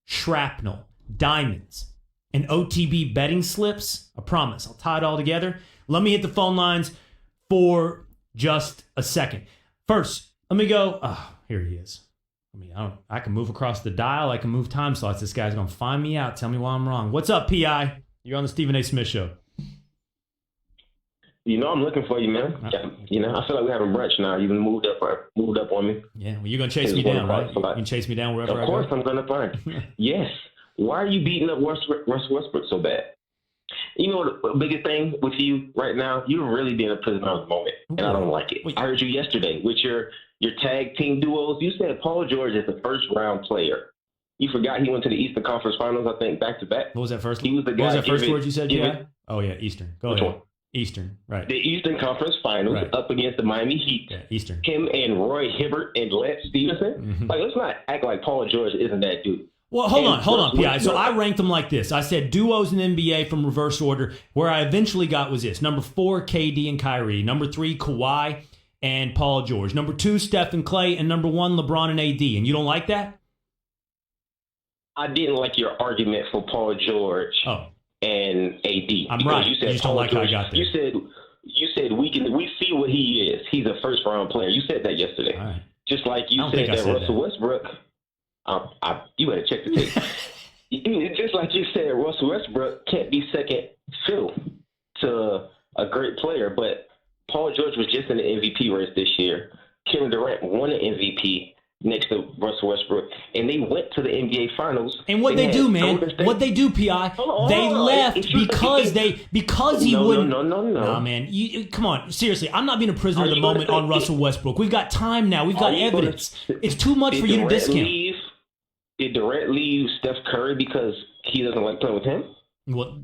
shrapnel, diamonds, and OTB betting slips, I promise I'll tie it all together. Let me hit the phone lines for just a second. First, let me go. Here he is. I mean, I can move across the dial. I can move time slots. This guy's going to find me out. Tell me why I'm wrong. What's up, P.I.? You're on the Stephen A. Smith Show. You know I'm looking for you, man. You know, I feel like we're having brunch now. You've moved up on me. Yeah, well, you're going to chase me down, right? You can chase me down wherever I go. Of course I'm going to find. Yes. Why are you beating up Russ Westbrook so bad? You know the biggest thing with you right now? You're really being a prisoner of the moment, and I don't like it. I heard you yesterday with your tag team duos. You said Paul George is a first-round player. You forgot he went to the Eastern Conference Finals, I think, back-to-back. What was that first? He was the guy. What was that first word you said, P.I.? Oh, yeah, Eastern. Go ahead. One? Eastern, right. The Eastern Conference Finals up against the Miami Heat. Yeah, Eastern. Him and Roy Hibbert and Lance Stevenson. Mm-hmm. Like, let's not act like Paul George isn't that dude. Well, hold on, P.I. So I ranked them like this. I said duos in NBA from reverse order. Where I eventually got was this. Number 4, KD and Kyrie. Number 3, Kawhi and Paul George. Number 2, Steph and Clay. And number 1, LeBron and AD. And you don't like that? I didn't like your argument for Paul George and AD. I'm right. You just don't like how I got there. You said we see what he is. He's a first-round player. You said that yesterday. All right. just like you said that Russell Westbrook. You better check the tape. Just like you said, Russell Westbrook can't be second fiddle to a great player, but Paul George was just in the MVP race this year. Kevin Durant won an MVP next to Russell Westbrook, and they went to the NBA Finals. And what they do, man, what they do, P.I., they left because he wouldn't. No. Nah, man, come on, seriously, I'm not being a prisoner of the moment on Russell Westbrook. We've got time now. We've got evidence. It's too much for you to discount. Did Durant leave Steph Curry because he doesn't like playing with him? Well,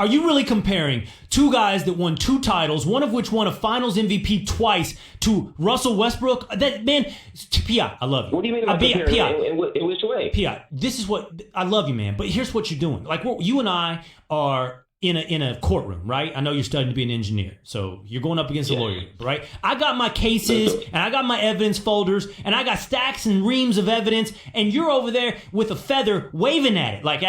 are you really comparing two guys that won 2 titles, one of which won a Finals MVP twice, to Russell Westbrook? That man, P.I., I love you. What do you mean by comparing? P.I., in which way? P.I., this is what I love you, man. But here's what you're doing. Like you and I are in a courtroom, right? I know you're studying to be an engineer, so you're going up against a lawyer, right? I got my cases and I got my evidence folders and I got stacks and reams of evidence, and you're over there with a feather waving at it, like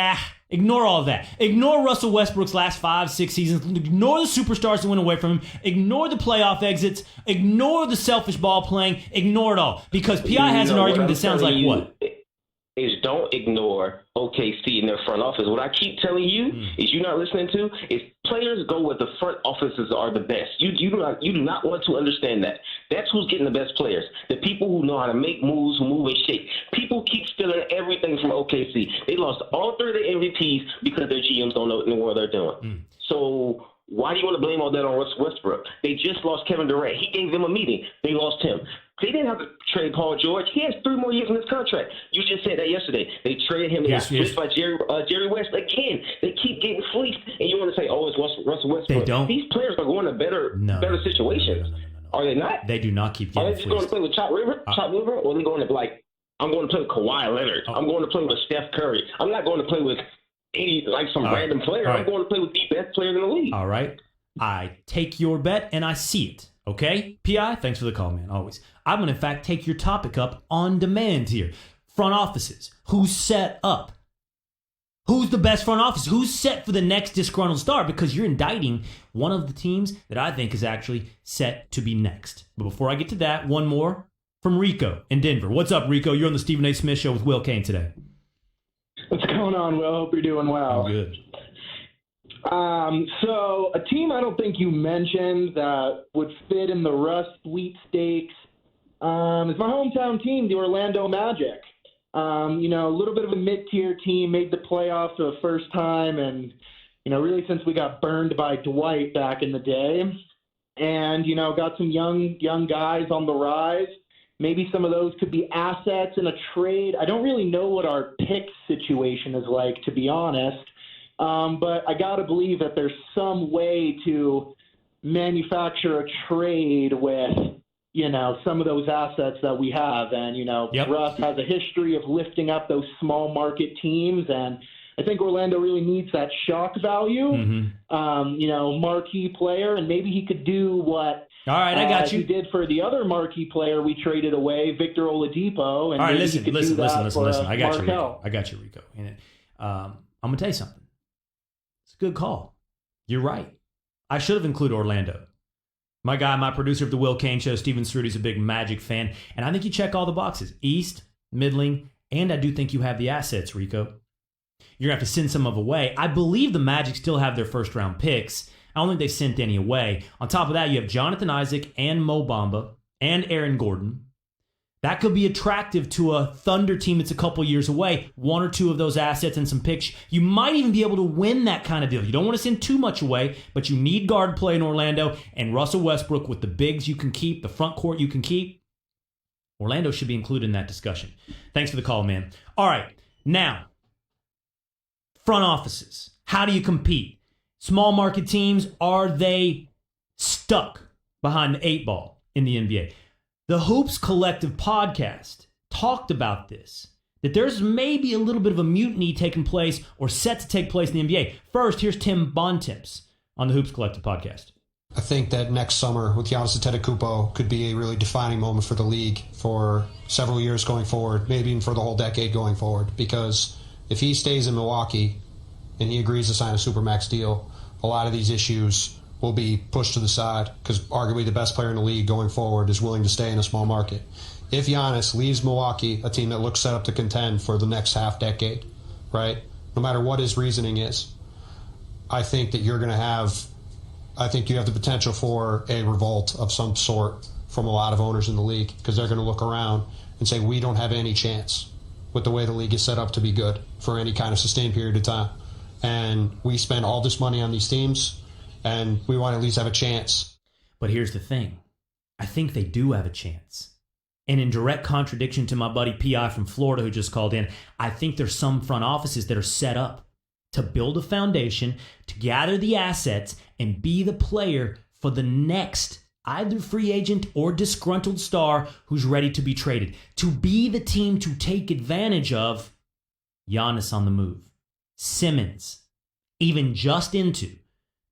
ignore all of that. Ignore Russell Westbrook's last 5-6 seasons. Ignore the superstars that went away from him. Ignore the playoff exits. Ignore the selfish ball playing. Ignore it all. Because P.I. has an argument that sounds like what? Is don't ignore OKC in their front office. What I keep telling you is you're not listening to is players go where the front offices are the best. You do not want to understand that. That's who's getting the best players. The people who know how to make moves, who move and shake. People keep stealing everything from OKC. They lost all 3 of their MVPs because their GMs don't know what in the world they're doing. So why do you want to blame all that on Russell Westbrook? They just lost Kevin Durant. He gave them a meeting. They lost him. They didn't have to trade Paul George. He has 3 more years in his contract. You just said that yesterday. They traded him. They got fleeced by Jerry West again. They keep getting fleeced, and you want to say, "Oh, it's Russell Westbrook." They don't. These players are going to better situations. No. Are they not? They do not keep getting fleeced. Are they just going to play with Chop River, or are they going to I'm going to play with Kawhi Leonard. I'm going to play with Steph Curry. I'm not going to play with some random player. I'm going to play with the best player in the league. All right. I take your bet and I see it. Okay? P.I., thanks for the call, man. Always. I'm going to, in fact, take your topic up on demand here. Front offices. Who's set up? Who's the best front office? Who's set for the next disgruntled star? Because you're indicting one of the teams that I think is actually set to be next. But before I get to that, one more from Rico in Denver. What's up, Rico? You're on the Stephen A. Smith Show with Will Cain today. What's going on, Will? Hope you're doing well. I'm good. So a team I don't think you mentioned that would fit in the Russ sweepstakes is my hometown team, the Orlando Magic. A little bit of a mid-tier team, made the playoffs for the first time, and, really since we got burned by Dwight back in the day. And, got some young guys on the rise. Maybe some of those could be assets in a trade. I don't really know what our pick situation is like, to be honest. But I got to believe that there's some way to manufacture a trade with, some of those assets that we have. And, Russ has a history of lifting up those small market teams. And I think Orlando really needs that shock value, marquee player. And maybe he could do what all right, I got you. He did for the other marquee player we traded away, Victor Oladipo. And all right, listen. I got Markel. you, Rico. And I'm going to tell you something. It's a good call. You're right. I should have included Orlando. My guy, my producer of the Will Cain Show, Steven Cerruti's a big Magic fan, and I think you check all the boxes. East, middling, and I do think you have the assets, Rico. You're going to have to send some of away. I believe the Magic still have their first-round picks. I don't think they sent any away. On top of that, you have Jonathan Isaac and Mo Bamba and Aaron Gordon. That could be attractive to a Thunder team that's a couple years away. 1 or 2 of those assets and some picks. You might even be able to win that kind of deal. You don't want to send too much away, but you need guard play in Orlando. And Russell Westbrook with the bigs you can keep, the front court you can keep. Orlando should be included in that discussion. Thanks for the call, man. All right, now, front offices. How do you compete? Small market teams, are they stuck behind the 8 ball in the NBA? The Hoops Collective podcast talked about this, that there's maybe a little bit of a mutiny taking place or set to take place in the NBA. First, here's Tim Bontemps on the Hoops Collective podcast. I think that next summer with Giannis Antetokounmpo could be a really defining moment for the league for several years going forward, maybe even for the whole decade going forward, because if he stays in Milwaukee and he agrees to sign a Supermax deal, a lot of these issues will be pushed to the side because arguably the best player in the league going forward is willing to stay in a small market. if Giannis leaves Milwaukee, a team that looks set up to contend for the next half decade, right? No matter what his reasoning is, I think that you have the potential for a revolt of some sort from a lot of owners in the league, because they're going to look around and say, we don't have any chance with the way the league is set up to be good for any kind of sustained period of time. And we spend all this money on these teams, and we want to at least have a chance. But here's the thing. I think they do have a chance. And in direct contradiction to my buddy P.I. from Florida who just called in, I think there's some front offices that are set up to build a foundation, to gather the assets, and be the player for the next either free agent or disgruntled star who's ready to be traded. To be the team to take advantage of Giannis on the move, Simmons, even just into.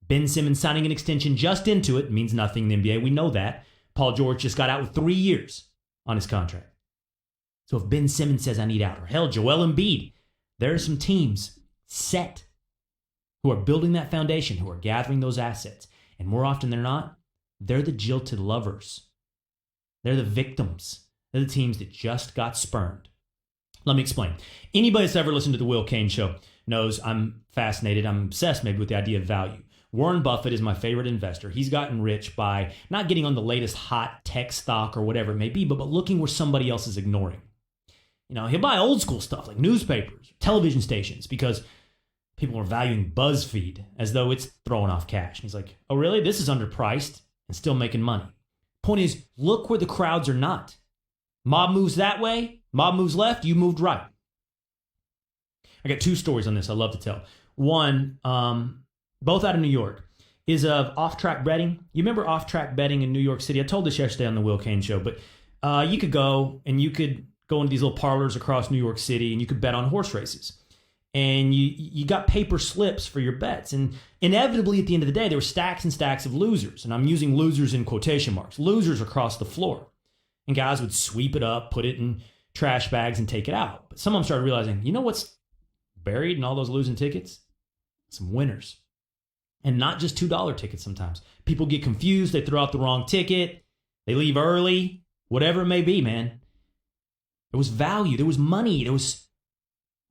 Ben Simmons signing an extension just into it means nothing in the NBA. We know that. Paul George just got out with 3 years on his contract. So if Ben Simmons says I need out, or hell, Joel Embiid, there are some teams set who are building that foundation, who are gathering those assets. And more often than not, they're the jilted lovers. They're the victims. They're the teams that just got spurned. Let me explain. Anybody that's ever listened to the Will Cain Show knows I'm fascinated, I'm obsessed maybe with the idea of value. Warren Buffett is my favorite investor. He's gotten rich by not getting on the latest hot tech stock or whatever it may be, but looking where somebody else is ignoring. You know, he'll buy old school stuff like newspapers, television stations, because people are valuing BuzzFeed as though it's throwing off cash. And he's like, oh, really? This is underpriced and still making money. Point is, look where the crowds are not. Mob moves that way, mob moves left, you moved right. I got 2 stories on this I love to tell. One, both out of New York, is of off-track betting. You remember off-track betting in New York City? I told this yesterday on the Will Cain Show, but you could go into these little parlors across New York City and you could bet on horse races. And you got paper slips for your bets. And inevitably, at the end of the day, there were stacks and stacks of losers. And I'm using losers in quotation marks. Losers across the floor. And guys would sweep it up, put it in trash bags, and take it out. But some of them started realizing, you know what's buried in all those losing tickets? Some winners. And not just $2 tickets sometimes. People get confused. They throw out the wrong ticket. They leave early. Whatever it may be, man. There was value. There was money. There was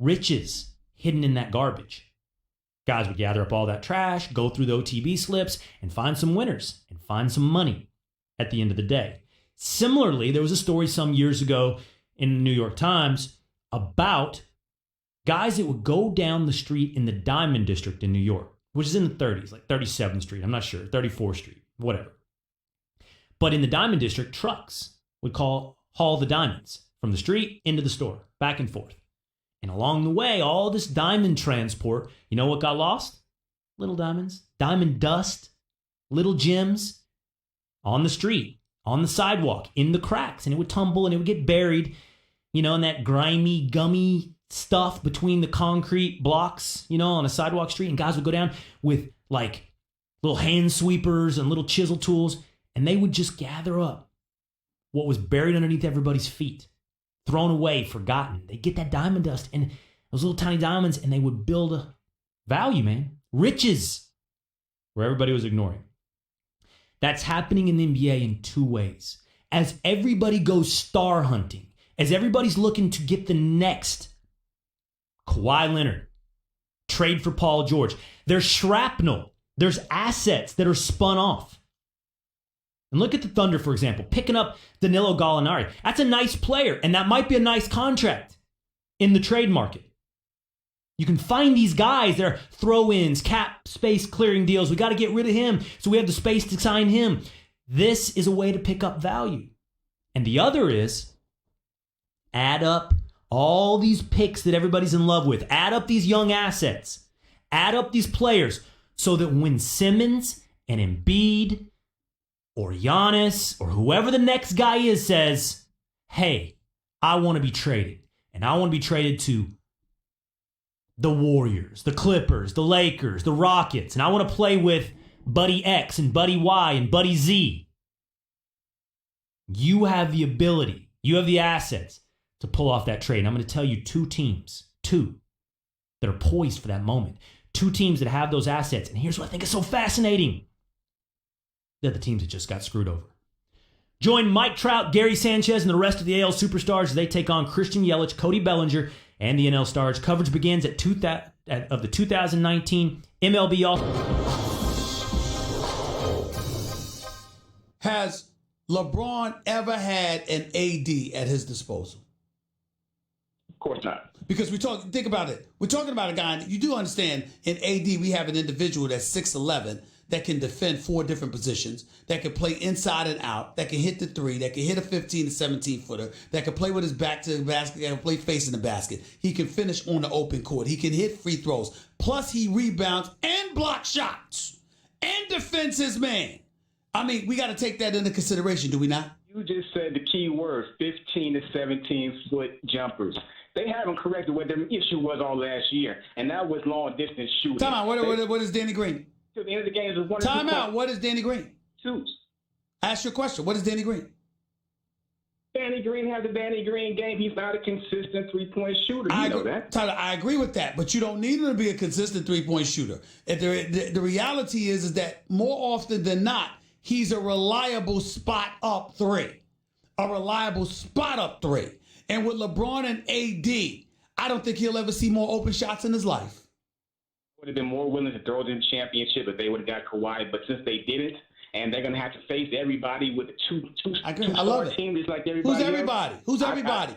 riches hidden in that garbage. Guys would gather up all that trash, go through the OTB slips, and find some winners and find some money at the end of the day. Similarly, there was a story some years ago in the New York Times about guys that would go down the street in the Diamond District in New York, which is in the 30s, like 37th Street, I'm not sure, 34th Street, whatever. But in the Diamond District, trucks would haul the diamonds from the street into the store, back and forth. And along the way, all this diamond transport, you know what got lost? Little diamonds, diamond dust, little gems on the street, on the sidewalk, in the cracks. And it would tumble and it would get buried, in that grimy, gummy stuff between the concrete blocks, on a sidewalk street. And guys would go down with like little hand sweepers and little chisel tools. And they would just gather up what was buried underneath everybody's feet. Thrown away, forgotten. They get that diamond dust and those little tiny diamonds, and they would build a value, man. Riches, where everybody was ignoring. That's happening in the NBA in 2 ways. As everybody goes star hunting, as everybody's looking to get the next Kawhi Leonard, trade for Paul George, there's shrapnel, there's assets that are spun off. And look at the Thunder, for example, picking up Danilo Gallinari. That's a nice player, and that might be a nice contract in the trade market. You can find these guys, they're throw-ins, cap space clearing deals. We got to get rid of him, so we have the space to sign him. This is a way to pick up value. And the other is add up all these picks that everybody's in love with. Add up these young assets. Add up these players so that when Simmons and Embiid or Giannis, or whoever the next guy is says, hey, I want to be traded. And I want to be traded to the Warriors, the Clippers, the Lakers, the Rockets. And I want to play with Buddy X and Buddy Y and Buddy Z. You have the ability, you have the assets to pull off that trade. And I'm going to tell you 2 teams, 2, that are poised for that moment. 2 teams that have those assets. And here's what I think is so fascinating. They're the teams that just got screwed over. Join Mike Trout, Gary Sanchez, and the rest of the AL superstars as they take on Christian Yelich, Cody Bellinger, and the NL Stars. Coverage begins of the 2019 MLB All-Star. Has LeBron ever had an AD at his disposal? Of course not. Because think about it. We're talking about a guy, you do understand, in AD we have an individual that's 6'11", that can defend 4 different positions, that can play inside and out, that can hit the 3, that can hit a 15 to 17 footer, that can play with his back to the basket, that can play facing the basket. He can finish on the open court. He can hit free throws. Plus he rebounds and blocks shots and defends his man. I mean, we got to take that into consideration, do we not? You just said the key word, 15 to 17-foot jumpers. They haven't corrected what their issue was all last year, and that was long-distance shooting. Time out. What is Danny Green? To the end of the game, is 1 or 2 Time out. What is Danny Green? Twos. Ask your question. What is Danny Green? Danny Green has a Danny Green game. He's not a consistent three-point shooter. You know that. Tyler, I agree with that, but you don't need him to be a consistent three-point shooter. The reality is that more often than not, he's a reliable spot up 3. A reliable spot up 3. And with LeBron and AD, I don't think he'll ever see more open shots in his life. Would have been more willing to throw to the championship if they would have got Kawhi, but since they didn't, and they're going to have to face everybody with a two-star team just like everybody Who's everybody? else. Who's everybody?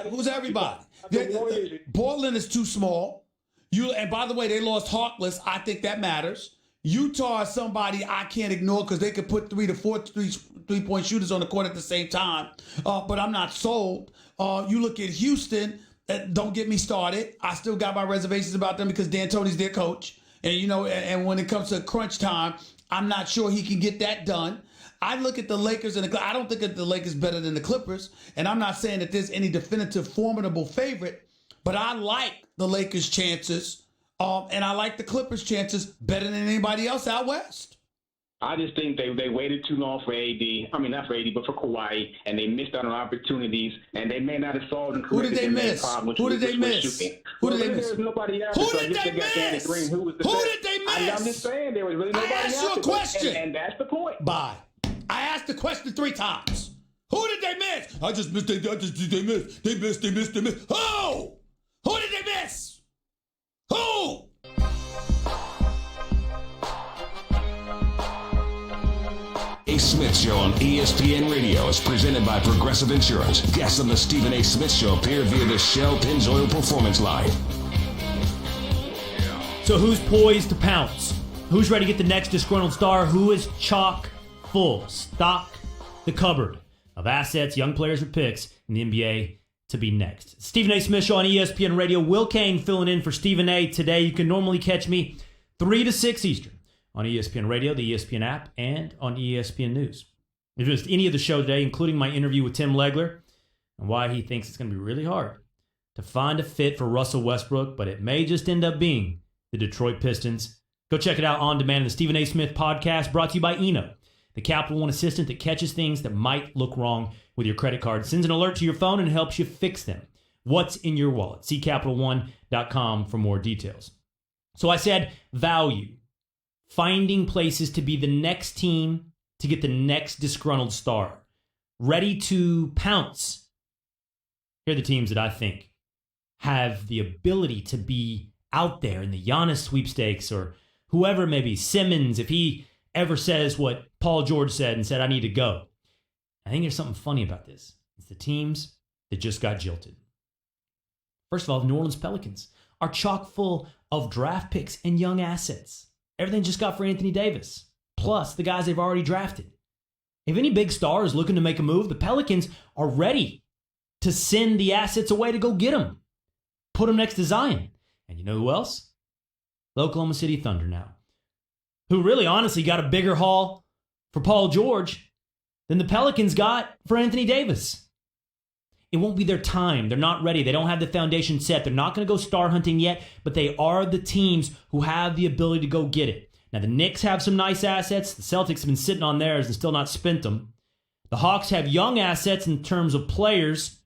Who's everybody? Portland is too small. And by the way, they lost Harkless. I think that matters. Utah is somebody I can't ignore because they could put 3 to 4 three-point shooters on the court at the same time. But I'm not sold. You look at Houston. Don't get me started. I still got my reservations about them because D'Antoni's their coach. And, and when it comes to crunch time, I'm not sure he can get that done. I look at the Lakers and I don't think that the Lakers better than the Clippers. And I'm not saying that there's any definitive formidable favorite, but I like the Lakers' chances. And I like the Clippers' chances better than anybody else out west. I just think they waited too long for AD. I mean, not for AD, but for Kawhi, and they missed out on opportunities, and they may not have solved and corrected their main problem. Who did they miss? Who did they miss? There was nobody else. Who did they miss? Green, who was the Who best. did they miss? I'm just saying there was really nobody else. I asked you a question. And that's the point. Bye. I asked the question 3 times. Who did they miss? I just missed. They missed. They missed. Who? Who did they miss? Who? A. Smith Show on ESPN Radio is presented by Progressive Insurance. Guests on the Stephen A. Smith Show appear via the Shell Pennzoil Performance Line. So who's poised to pounce? Who's ready to get the next disgruntled star? Who is chock full? Stock the cupboard of assets, young players with picks in the NBA to be next. Stephen A. Smith Show on ESPN Radio. Will Cain filling in for Stephen A. today. You can normally catch me 3 to 6 Eastern on ESPN Radio, the ESPN app, and on ESPN News. If you missed any of the show today, including my interview with Tim Legler and why he thinks it's going to be really hard to find a fit for Russell Westbrook, but it may just end up being the Detroit Pistons. Go check it out on demand in the Stephen A. Smith podcast, brought to you by Eno, the Capital One assistant that catches things that might look wrong with your credit card, sends an alert to your phone, and helps you fix them. What's in your wallet? See CapitalOne.com for more details. So I said value. Finding places to be the next team to get the next disgruntled star. Ready to pounce. Here are the teams that I think have the ability to be out there in the Giannis sweepstakes or whoever it may be. Simmons, if he ever says what Paul George said and said, I need to go. I think there's something funny about this. It's the teams that just got jilted. First of all, the New Orleans Pelicans are chock full of draft picks and young assets. Everything just got for Anthony Davis, plus the guys they've already drafted. If any big star is looking to make a move, the Pelicans are ready to send the assets away to go get them. Put them next to Zion. And you know who else? The Oklahoma City Thunder now, who really honestly got a bigger haul for Paul George than the Pelicans got for Anthony Davis. It won't be their time. They're not ready. They don't have the foundation set. They're not going to go star hunting yet, but they are the teams who have the ability to go get it. Now, the Knicks have some nice assets. The Celtics have been sitting on theirs and still not spent them. The Hawks have young assets in terms of players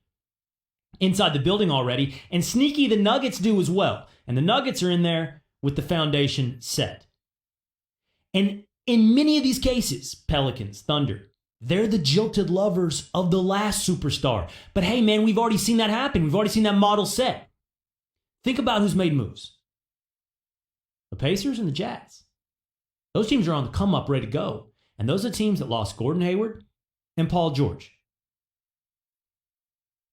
inside the building already, and sneaky the Nuggets do as well. And the Nuggets are in there with the foundation set. And in many of these cases, Pelicans, Thunder, They're the jilted lovers of the last superstar. But hey, man, we've already seen that happen. We've already seen that model set. Think about who's made moves. The Pacers and the Jazz. Those teams are on the come up, ready to go. And those are teams that lost Gordon Hayward and Paul George.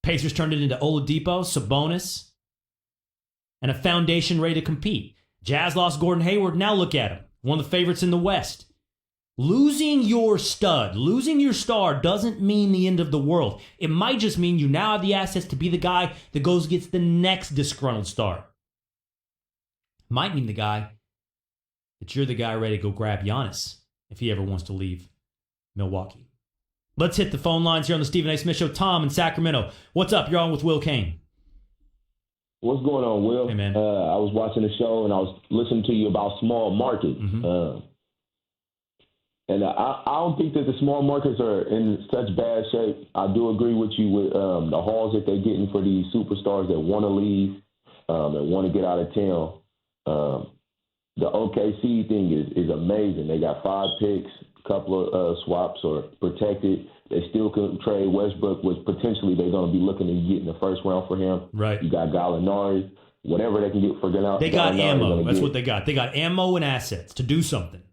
Pacers turned it into Oladipo, Sabonis, and a foundation ready to compete. Jazz lost Gordon Hayward. Now look at him. One of the favorites in the West. Losing your stud, losing your star doesn't mean the end of the world. It might just mean you now have the assets to be the guy that goes gets the next disgruntled star. Might mean the guy that you're the guy ready to go grab Giannis if he ever wants to leave Milwaukee. Let's hit the phone lines here on the Stephen A. Smith Show. Tom in Sacramento. What's up? You're on with Will Cain. What's going on, Will? Hey, man. I was watching the show and I was listening to you about small markets. And I don't think that the small markets are in such bad shape. I do agree with you with the hauls that they're getting for these superstars that want to leave and want to get out of town. The OKC thing is amazing. They got 5 picks, a couple of swaps are protected. They still could trade Westbrook, which potentially they're going to be looking to get in the first round for him. Right. You got Gallinari, whatever they can get for Gallinari. They got ammo. That's what they got. They got ammo and assets to do something.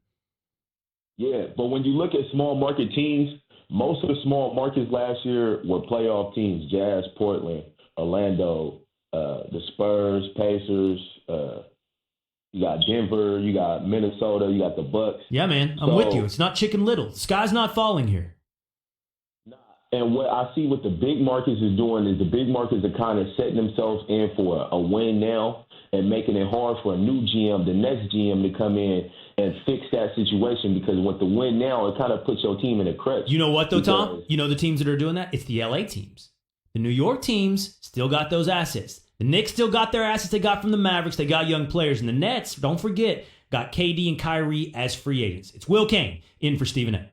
Yeah, but when you look at small market teams, most of the small markets last year were playoff teams: Jazz, Portland, Orlando, the Spurs, Pacers. You got Denver, you got Minnesota, you got the Bucks. Yeah, man, I'm with you. It's not Chicken Little. The sky's not falling here. And what I see what the big markets is doing is the big markets are kind of setting themselves in for a win now and making it hard for a new GM, the next GM, to come in and fix that situation, because with the win now, it kind of puts your team in a crutch. You know what, though, Tom? You know the teams that are doing that? It's the LA teams. The New York teams still got those assets. The Knicks still got their assets they got from the Mavericks. They got young players. And the Nets, don't forget, got KD and Kyrie as free agents. It's Will Cain in for Stephen A.